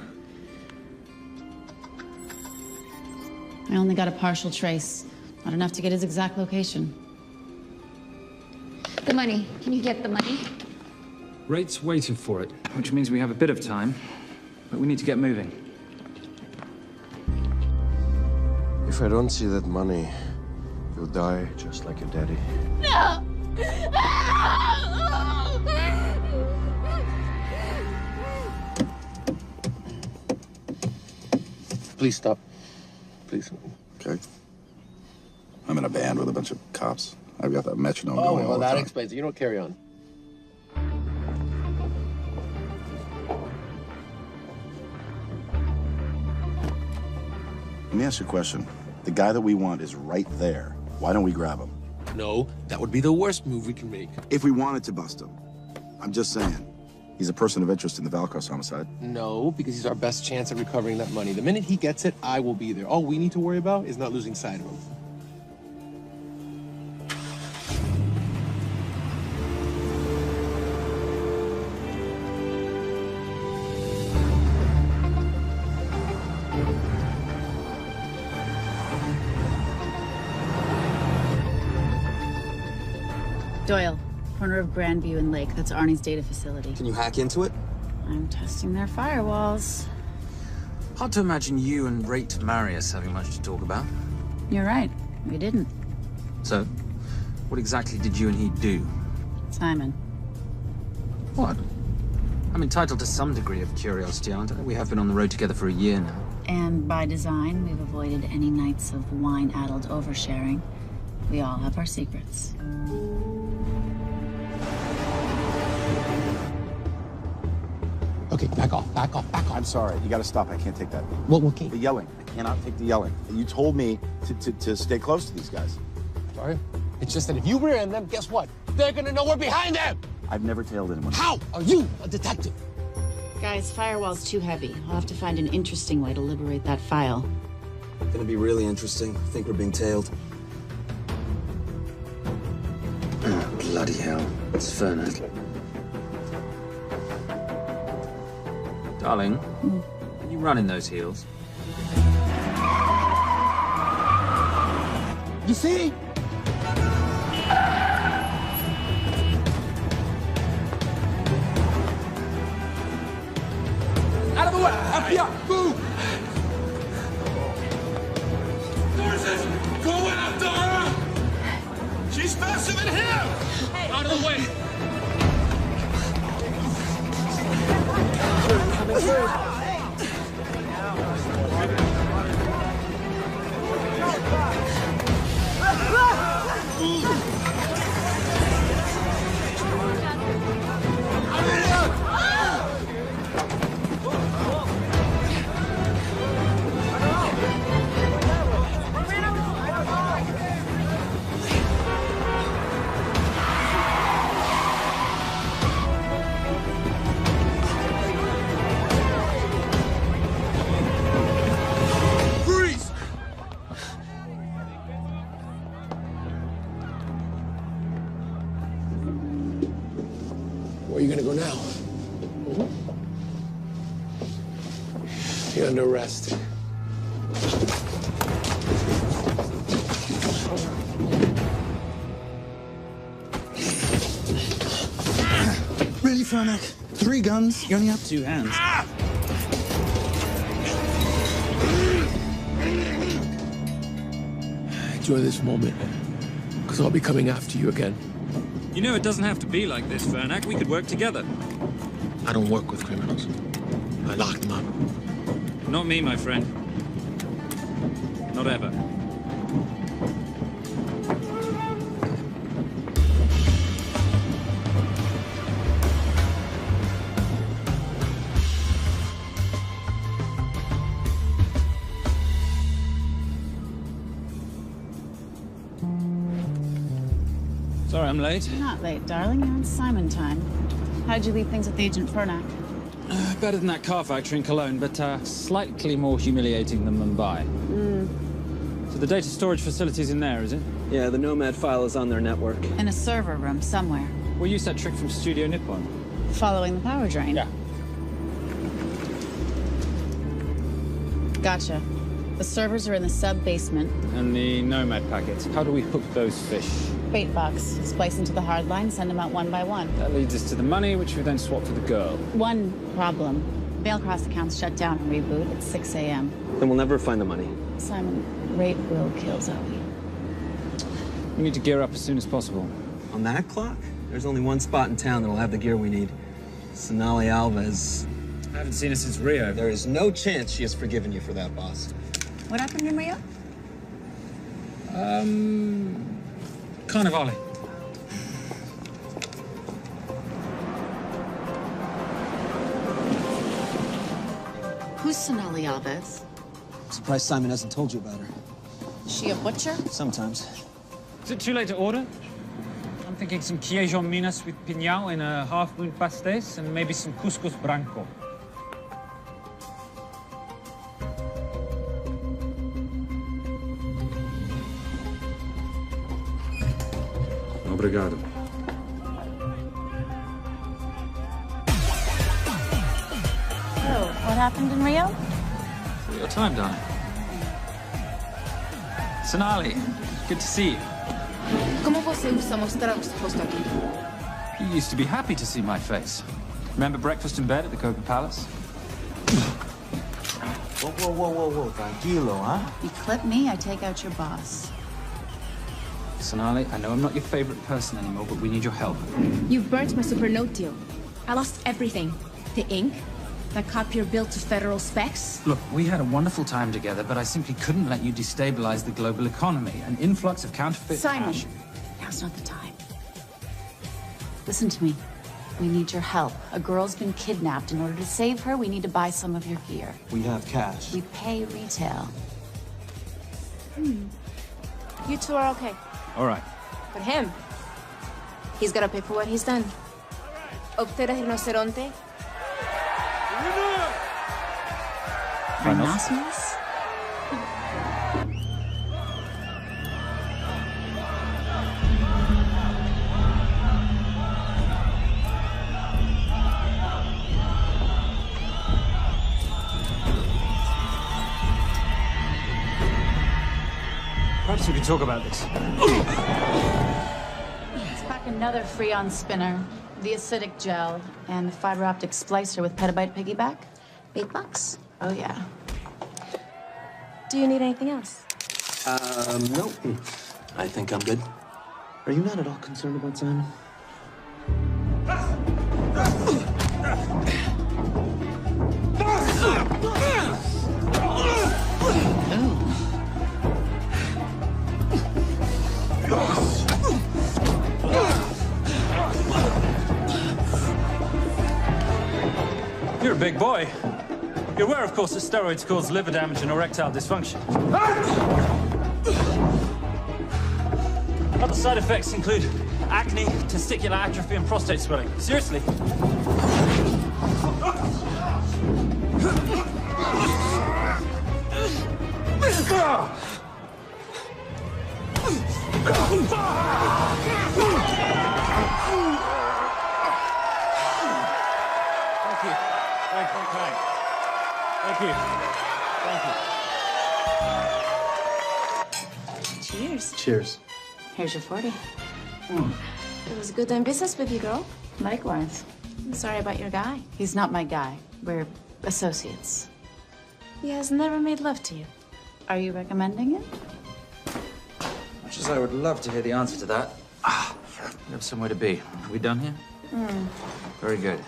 I only got a partial trace. Not enough to get his exact location. The money. Can you get the money? Rate's waiting for it, which means we have a bit of time, but we need to get moving. If I don't see that money, you'll die just like your daddy. No! Please stop. Please. Okay. I'm in a band with a bunch of cops. I've got that metronome going all well, the that time. explains it. You don't carry on. Let me ask you a question. The guy that we want is right there. Why don't we grab him? No, that would be the worst move we can make. If we wanted to bust him. I'm just saying. He's a person of interest in the Valcross homicide. No, because he's our best chance at recovering that money. The minute he gets it, I will be there. All we need to worry about is not losing sight of him. Doyle, corner of Grandview and Lake. That's Arnie's data facility. Can you hack into it? I'm testing their firewalls. Hard to imagine you and Rate Marius having much to talk about. You're right. We didn't. So, what exactly did you and he do? Simon. What? I'm entitled to some degree of curiosity, aren't I? We have been on the road together for a year now. And by design, we've avoided any nights of wine-addled oversharing. We all have our secrets. Okay, back off, back off, back off. I'm sorry. You gotta stop. I can't take that. Well, okay. The yelling. I cannot take the yelling. You told me to stay close to these guys. Sorry? It's just that if you rear end them, guess what? They're gonna know we're behind them! I've never tailed anyone. How are you a detective? Guys, firewall's too heavy. I'll have to find an interesting way to liberate that file. Gonna be really interesting. I think we're being tailed. The Bloody hell. It's Fernet. Darling, can you run in those heels? You see? Out of the way! FBI! Move! Horses! Go after her! She's faster than him! Hey. Out of the way! Coming through. Where are you gonna go now? You're under arrest. Really, Fernac? 3 guns? You only have 2 hands. Enjoy this moment, because I'll be coming after you again. You know, it doesn't have to be like this, Fernac. We could work together. I don't work with criminals. I lock them up. Not me, my friend. Not ever. Sorry I'm late. You're not late, darling. You're on Simon time. How'd you leave things with Agent Fernac? Better than that car factory in Cologne, but slightly more humiliating than Mumbai. So the data storage facility's in there, is it? Yeah, the Nomad file is on their network. In a server room somewhere. Well, use that trick from Studio Nippon. Following the power drain? Yeah. Gotcha. The servers are in the sub-basement. And the Nomad packets. How do we hook those fish? Bait box. Splice into the hard line, send them out one by one. That leads us to the money, which we then swap for the girl. One problem. Mailcross accounts shut down and reboot at 6 a.m. Then we'll never find the money. Simon, rape will kill Zoe. We need to gear up as soon as possible. On that clock? There's only one spot in town that'll have the gear we need. Sonali Alves. I haven't seen her since Rio. There is no chance she has forgiven you for that, boss. What happened in Rio? Carnivale. Who's Sonali Alves? Surprised Simon hasn't told you about her. Is she a butcher? Sometimes. Is it too late to order? I'm thinking some queijo minas with piñao in a half-moon pastéis and maybe some couscous branco. Obrigado. So, what happened in Rio? Your time, darling. Sonali, good to see you. ¿Cómo você usa mostrar o seu rosto aqui? You used to be happy to see my face. Remember breakfast in bed at the Coca Palace? Whoa. Tranquilo, huh? You clip me, I take out your boss. Sonali, I know I'm not your favorite person anymore, but we need your help. You've burnt my supernote deal. I lost everything. The ink, that copier built to federal specs. Look, we had a wonderful time together, but I simply couldn't let you destabilize the global economy. An influx of counterfeit Simon, cash. now's not the time. Listen to me. We need your help. A girl's been kidnapped. In order to save her, we need to buy some of your gear. We have cash. We pay retail. You two are okay. All right. But him, he's gotta pay for what he's done. Obter el rinoceronte. Rhinoceros? Perhaps we can talk about this. Let's pack another Freon spinner, the acidic gel, and the fiber optic splicer with petabyte piggyback. $8? Oh, yeah. Do you need anything else? No. I think I'm good. Are you not at all concerned about Simon? You're a big boy. You're aware, of course, that steroids cause liver damage and erectile dysfunction. Other side effects include acne, testicular atrophy, and prostate swelling. Seriously. Thank you. Cheers. Cheers. Here's your 40. It was good doing business with you, girl. Likewise. I'm sorry about your guy. He's not my guy. We're associates. He has never made love to you. Are you recommending it? Much as I would love to hear the answer to that, we have somewhere to be. Are we done here? Very good.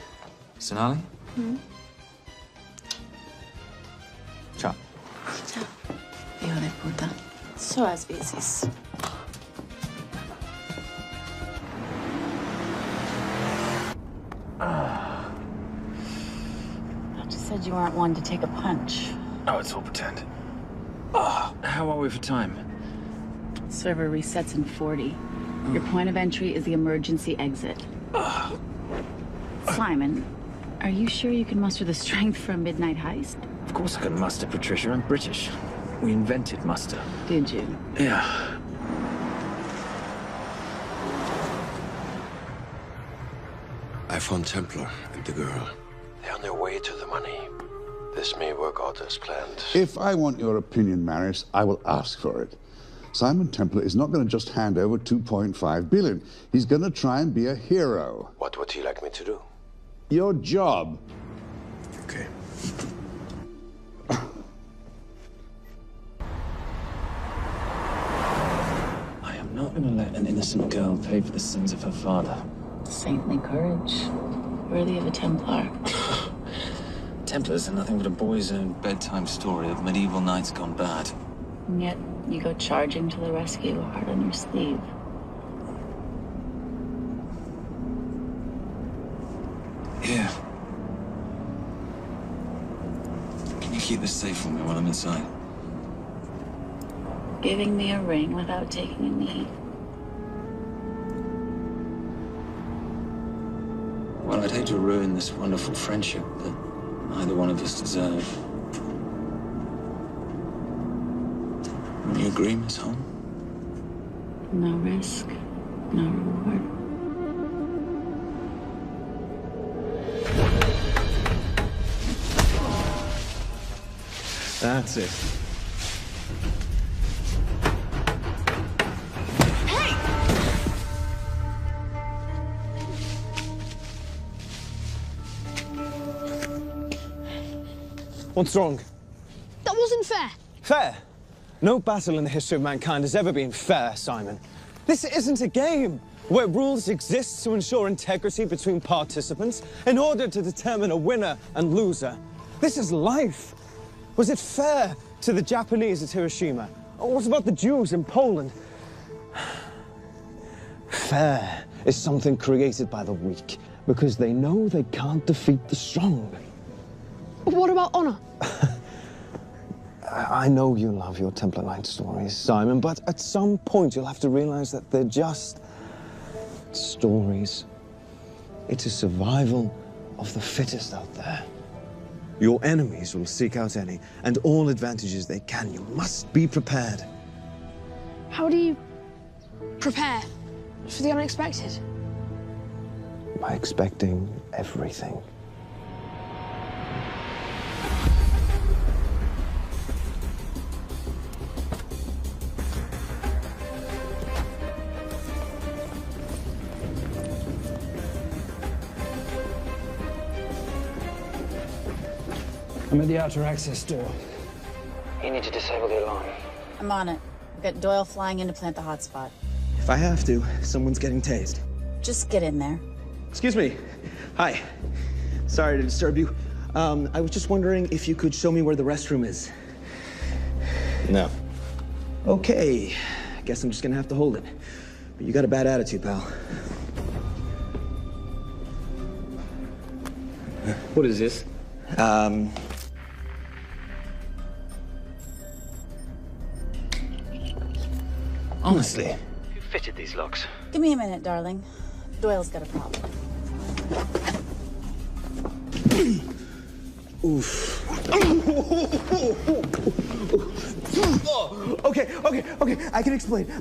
Sonali? Ciao. Ciao. Hijo de puta. So as veces. You just said you weren't one to take a punch. Oh, it's all pretend. How are we for time? Server resets in 40. Your point of entry is the emergency exit. Simon, are you sure you can muster the strength for a midnight heist? Of course I can muster, Patricia. I'm British. We invented muster. Did you? Yeah. I found Templar and the girl. They're on their way to the money. This may work out as planned. If I want your opinion, Maris, I will ask for it. Simon Templar is not going to just hand over 2.5 billion. He's going to try and be a hero. What would he like me to do? Your job. Okay. I am not going to let an innocent girl pay for the sins of her father. Saintly courage. Worthy of a Templar. Templars are nothing but a boy's own bedtime story of medieval knights gone bad. And yet, you go charging to the rescue, heart on your sleeve. Yeah. Can you keep this safe for me while I'm inside? Giving me a ring without taking a knee. Well, I'd hate to ruin this wonderful friendship that neither one of us deserve. You agree, Miss Holm? No risk, no reward. That's it. What's wrong? That wasn't fair. Fair? No battle in the history of mankind has ever been fair, Simon. This isn't a game where rules exist to ensure integrity between participants in order to determine a winner and loser. This is life. Was it fair to the Japanese at Hiroshima? Or what about the Jews in Poland? Fair is something created by the weak because they know they can't defeat the strong. But what about honor? I know you love your Templar Knight stories, Simon, but at some point you'll have to realize that they're just stories. It's a survival of the fittest out there. Your enemies will seek out any and all advantages they can. You must be prepared. How do you prepare for the unexpected? By expecting everything. I'm at the outer access door. You need to disable the alarm. I'm on it. We've got Doyle flying in to plant the hotspot. If I have to, someone's getting tased. Just get in there. Excuse me. Hi. Sorry to disturb you. I was just wondering if you could show me where the restroom is. No. Okay. Guess I'm just gonna have to hold it. But you got a bad attitude, pal. What is this? Honestly. Who fitted these locks? Give me a minute, darling. Doyle's got a problem. Oof. Okay. I can explain. You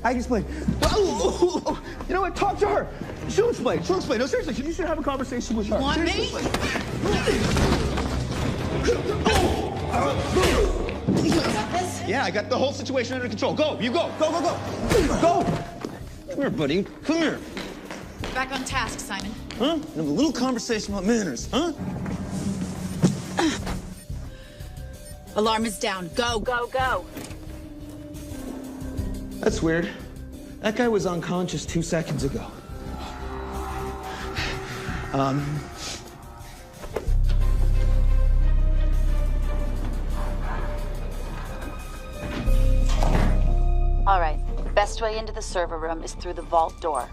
know what? Talk to her. She'll explain. No, seriously, you should have a conversation with her. Want me? Yeah, I got the whole situation under control. Go, you go. Go. Come here, buddy. Come here. Back on task, Simon. Huh? Have a little conversation about manners, huh? Alarm is down. Go. That's weird. That guy was unconscious 2 seconds ago. All right. The best way into the server room is through the vault door.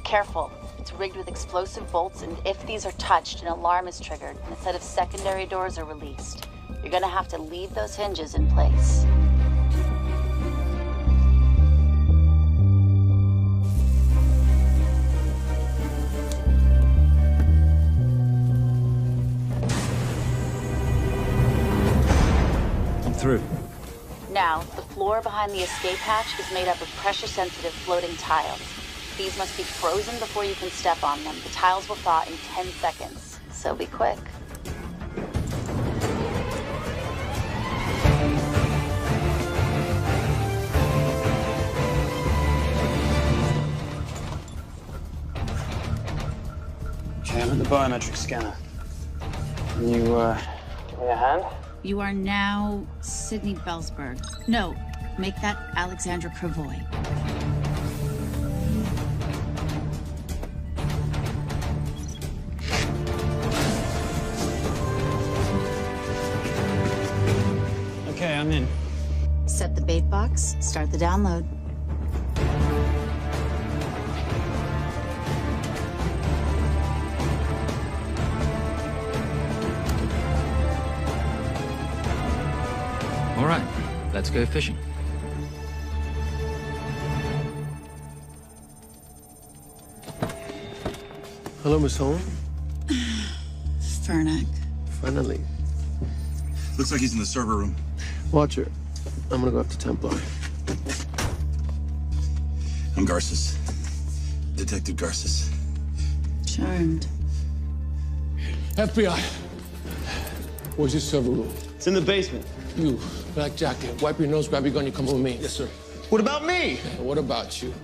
Careful. It's rigged with explosive bolts, and if these are touched, an alarm is triggered, and a set of secondary doors are released. You're gonna have to leave those hinges in place. I'm through. Now, the floor behind the escape hatch is made up of pressure-sensitive floating tiles. These must be frozen before you can step on them. The tiles will thaw in 10 seconds, so be quick. Okay, I'm at the biometric scanner. Can you, give me a hand? You are now Sydney Bellsberg. No, make that Alexandra Cravoy. Okay, I'm in. Set the bait box, start the download. All right, let's go fishing. Hello, Miss Holmes. Fernac. Finally. Looks like he's in the server room. Watcher, I'm gonna go up to Templar. I'm Garces. Detective Garces. Charmed. FBI. Where's your server room? It's in the basement. You, black jacket, wipe your nose, grab your gun, you come with me. Yes, sir. What about me? Yeah, what about you?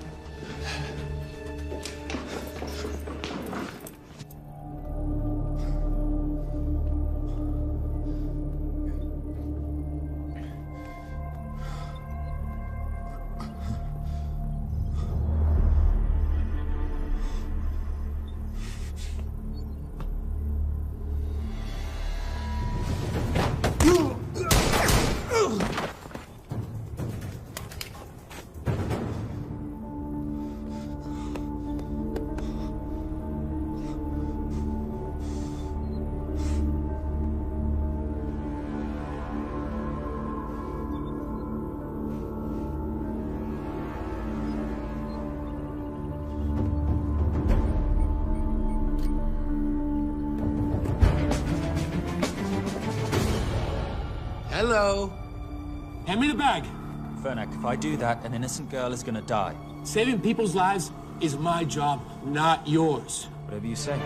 Hello. Hand me the bag. Fernac, if I do that, an innocent girl is gonna die. Saving people's lives is my job, not yours. Whatever you say.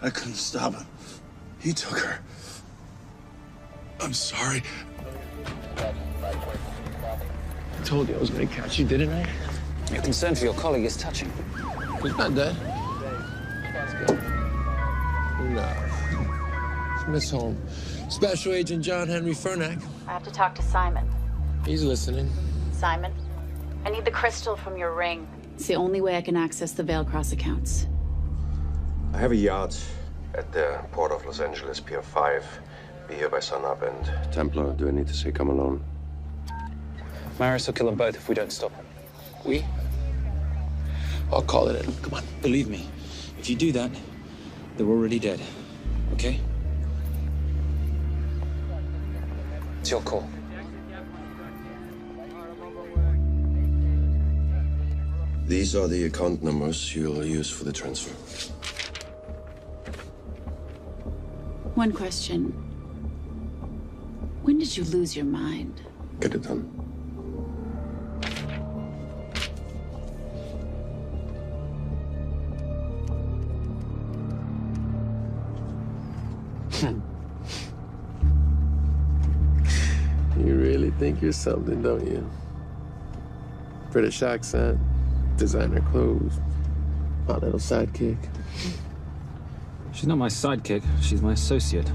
I couldn't stop him. He took her. I'm sorry. I told you I was gonna catch you, didn't I? Your concern for your colleague is touching. He's not dead. No. It's Miss Holmes. Special Agent John Henry Fernack. I have to talk to Simon. He's listening. Simon, I need the crystal from your ring. It's the only way I can access the Veilcross accounts. I have a yacht at the port of Los Angeles, Pier 5. Be here by sunup, and Templar, do I need to say come alone? Maris will kill them both if we don't stop him. We? I'll call it in. Come on. Believe me, if you do that, they're already dead. Okay? It's your call. These are the account numbers you'll use for the transfer. One question. When did you lose your mind? Get it done. You really think you're something, don't you? British accent, designer clothes, my little sidekick. She's not my sidekick. She's my associate.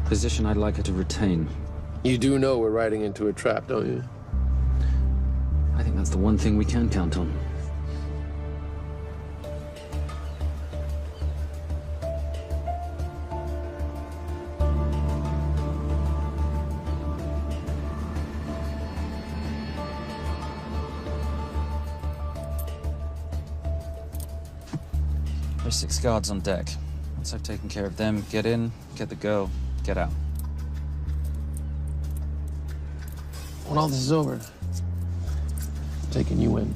Position I'd like her to retain. You do know we're riding into a trap, don't you? I think that's the one thing we can count on. There's 6 guards on deck. Once I've taken care of them, get in, get the girl, get out. When all this is over, I'm taking you in.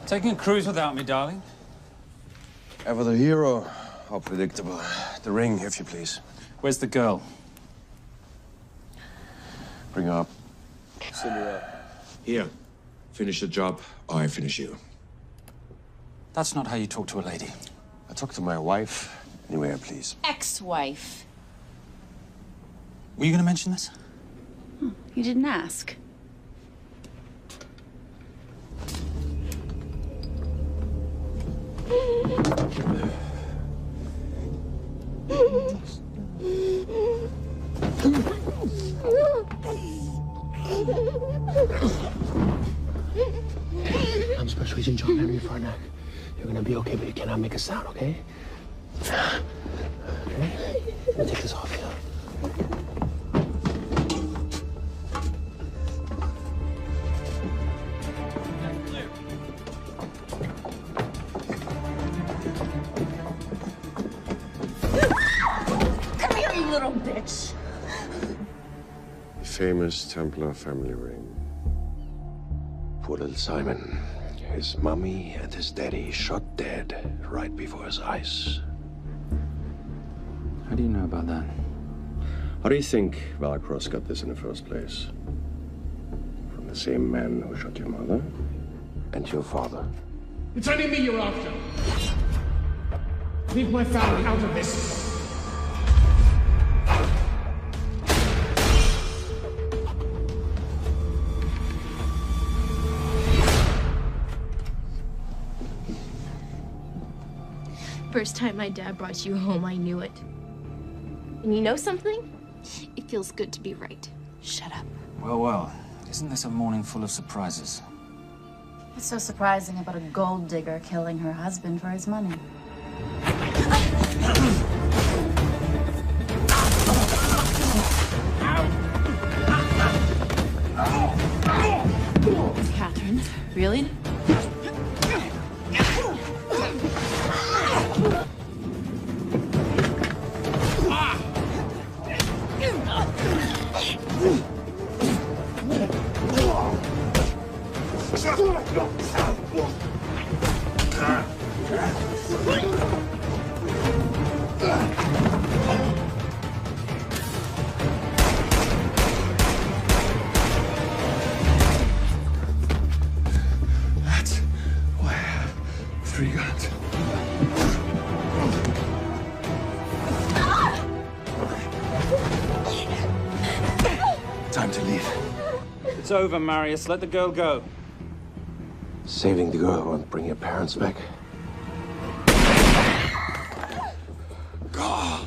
Taking a cruise without me, darling? Ever the hero? How predictable. The ring, if you please. Where's the girl? Bring her up. Send her up. Here. Finish the job, or I finish you. That's not how you talk to a lady. I talk to my wife anywhere, please. Ex-wife. Were you going to mention this? You didn't ask. I'm Special Agent John Henry Fernack. You're gonna be okay, but you cannot make a sound, okay? Okay? Let me take this off you. Come here, you little bitch. Famous Templar family ring. Poor little Simon. His mommy and his daddy shot dead right before his eyes. How do you know about that? How do you think Veilcross got this in the first place? From the same man who shot your mother and your father. It's only me you're after. Leave my family out of this. First time my dad brought you home, I knew it. And you know something? It feels good to be right. Shut up. Well, well. Isn't this a morning full of surprises? What's so surprising about a gold digger killing her husband for his money? It's Catherine. Simon? Really? That's why I have 3 guns. Time to leave. It's over, Marius. Let the girl go. Saving the girl won't bring your parents back. God.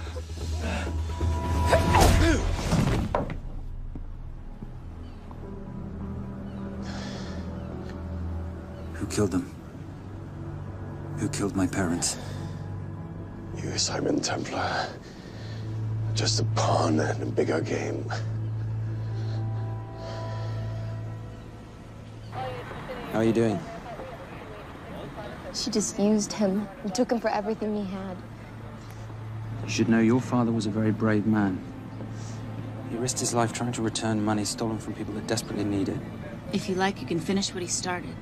Who killed them? Who killed my parents? You, Simon Templar. Just a pawn in a bigger game. How are you doing? She just used him and took him for everything he had. You should know your father was a very brave man. He risked his life trying to return money stolen from people that desperately need it. If you like, you can finish what he started.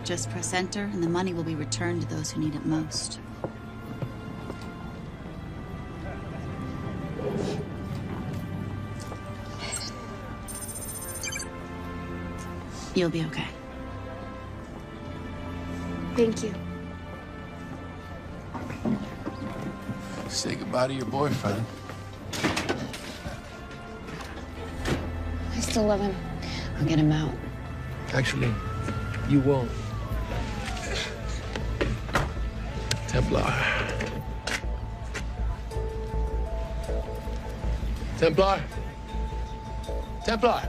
Just press enter, and the money will be returned to those who need it most. You'll be okay. Thank you. Say goodbye to your boyfriend. I still love him. I'll get him out. Actually, you won't. Templar. Templar. Templar.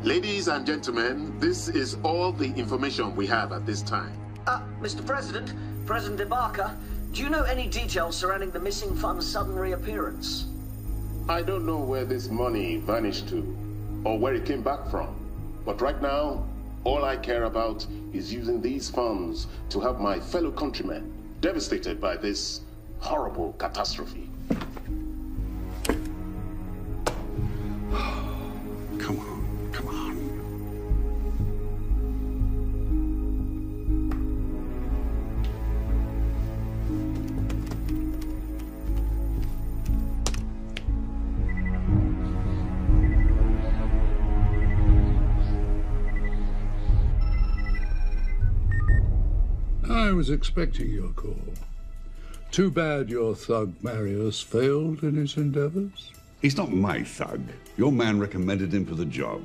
Ladies and gentlemen, this is all the information we have at this time. Mr. President, President Ibaka, do you know any details surrounding the missing fund's sudden reappearance? I don't know where this money vanished to, or where it came back from. But right now, all I care about is using these funds to help my fellow countrymen devastated by this horrible catastrophe. Come on, come on. I was expecting your call. Too bad your thug Marius failed in his endeavors. He's not my thug. Your man recommended him for the job.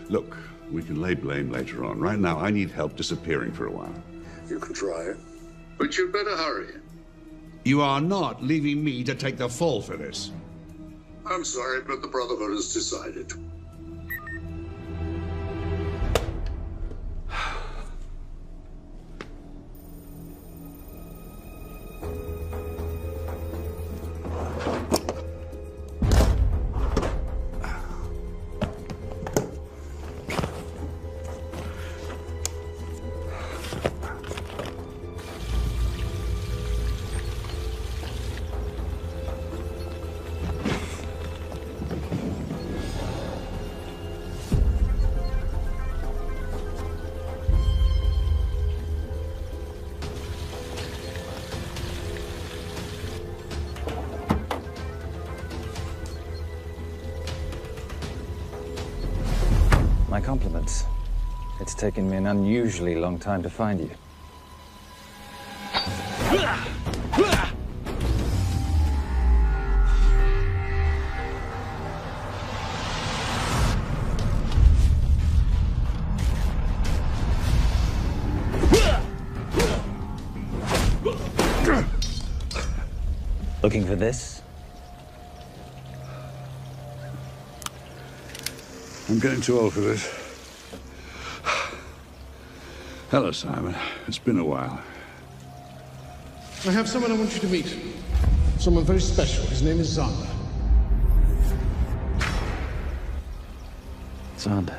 Look, we can lay blame later on. Right now, I need help disappearing for a while. You can try it, but you'd better hurry. You are not leaving me to take the fall for this. I'm sorry, but the Brotherhood has decided. My compliments. It's taken me an unusually long time to find you. Looking for this? I'm getting too old for this. Hello, Simon. It's been a while. I have someone I want you to meet. Someone very special. His name is Xander. Xander.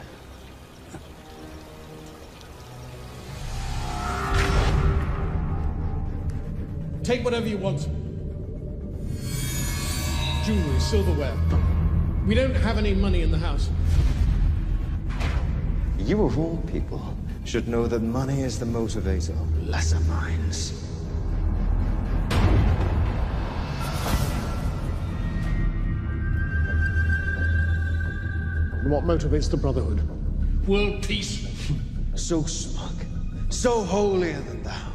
Take whatever you want. Jewelry, silverware. We don't have any money in the house. You of all people should know that money is the motivator of lesser minds. What motivates the Brotherhood? World peace. So smug, so holier than thou.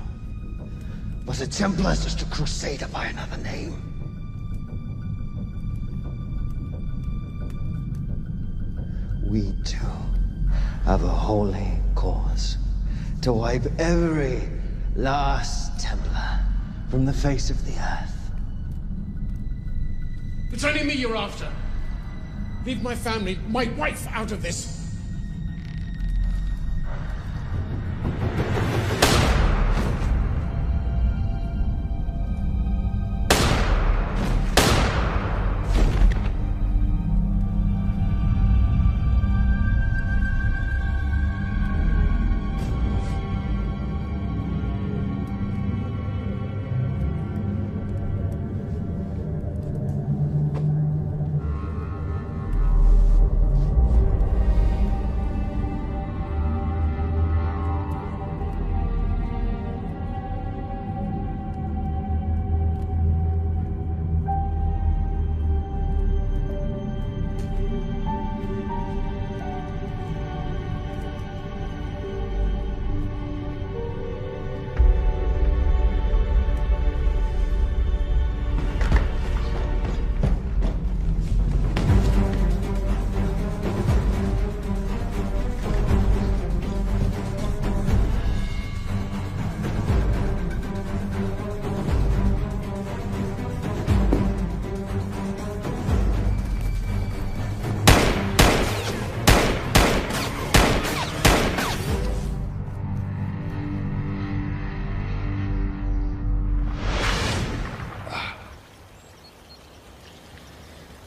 But a Templar is just a crusader by another name. We too have a holy cause to wipe every last Templar from the face of the earth. It's only me you're after. Leave my family, my wife, out of this.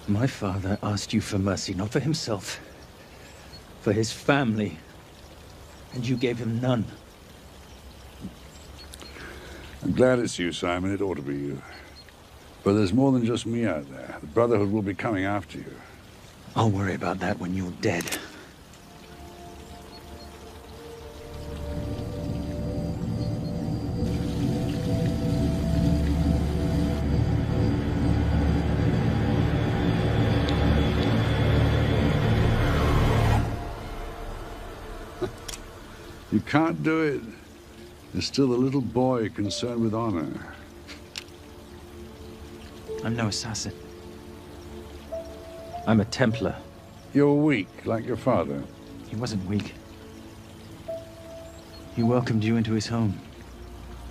My father asked you for mercy, not for himself, for his family, and you gave him none. I'm glad it's you, Simon. It ought to be you. But there's more than just me out there. The Brotherhood will be coming after you. I'll worry about that when you're dead. You can't do it. There's still a little boy concerned with honor. I'm no assassin. I'm a Templar. You're weak, like your father. He wasn't weak. He welcomed you into his home,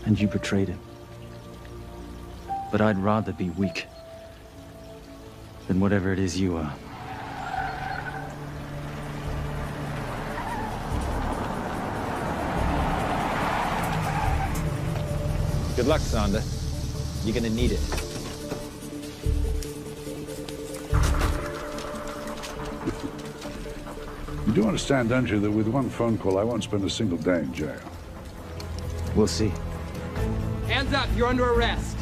and you betrayed him. But I'd rather be weak than whatever it is you are. Good luck, Xander. You're gonna need it. You do understand, don't you, that with one phone call, I won't spend a single day in jail. We'll see. Hands up, you're under arrest.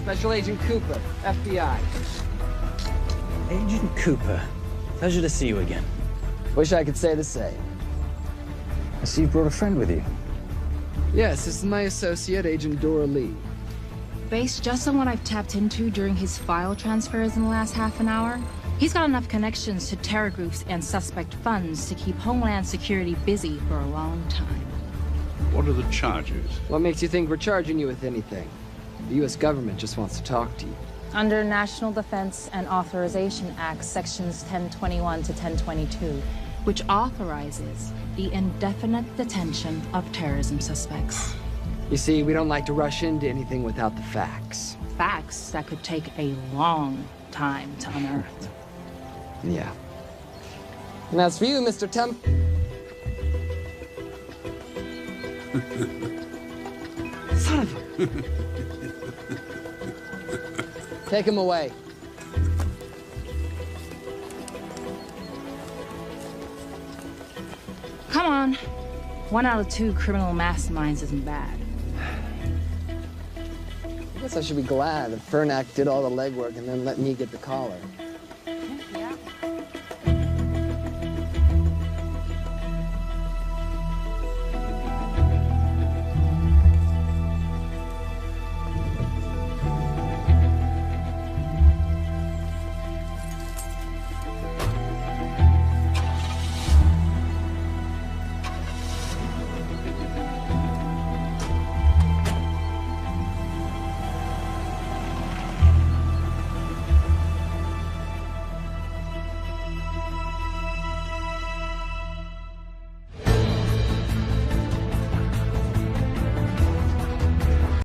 Special Agent Cooper, FBI. Agent Cooper, pleasure to see you again. Wish I could say the same. I see you brought a friend with you. Yes, this is my associate, Agent Dora Lee. Based just on what I've tapped into during his file transfers in the last half an hour, he's got enough connections to terror groups and suspect funds to keep Homeland Security busy for a long time. What are the charges? What makes you think we're charging you with anything? The U.S. government just wants to talk to you. Under National Defense and Authorization Act, sections 1021 to 1022, which authorizes the indefinite detention of terrorism suspects. You see, we don't like to rush into anything without the facts. Facts that could take a long time to unearth. Yeah. And as for you, Mr. Son of a... Take him away. Come on. 1 out of 2 criminal masterminds isn't bad. I guess I should be glad that Fernak did all the legwork and then let me get the collar.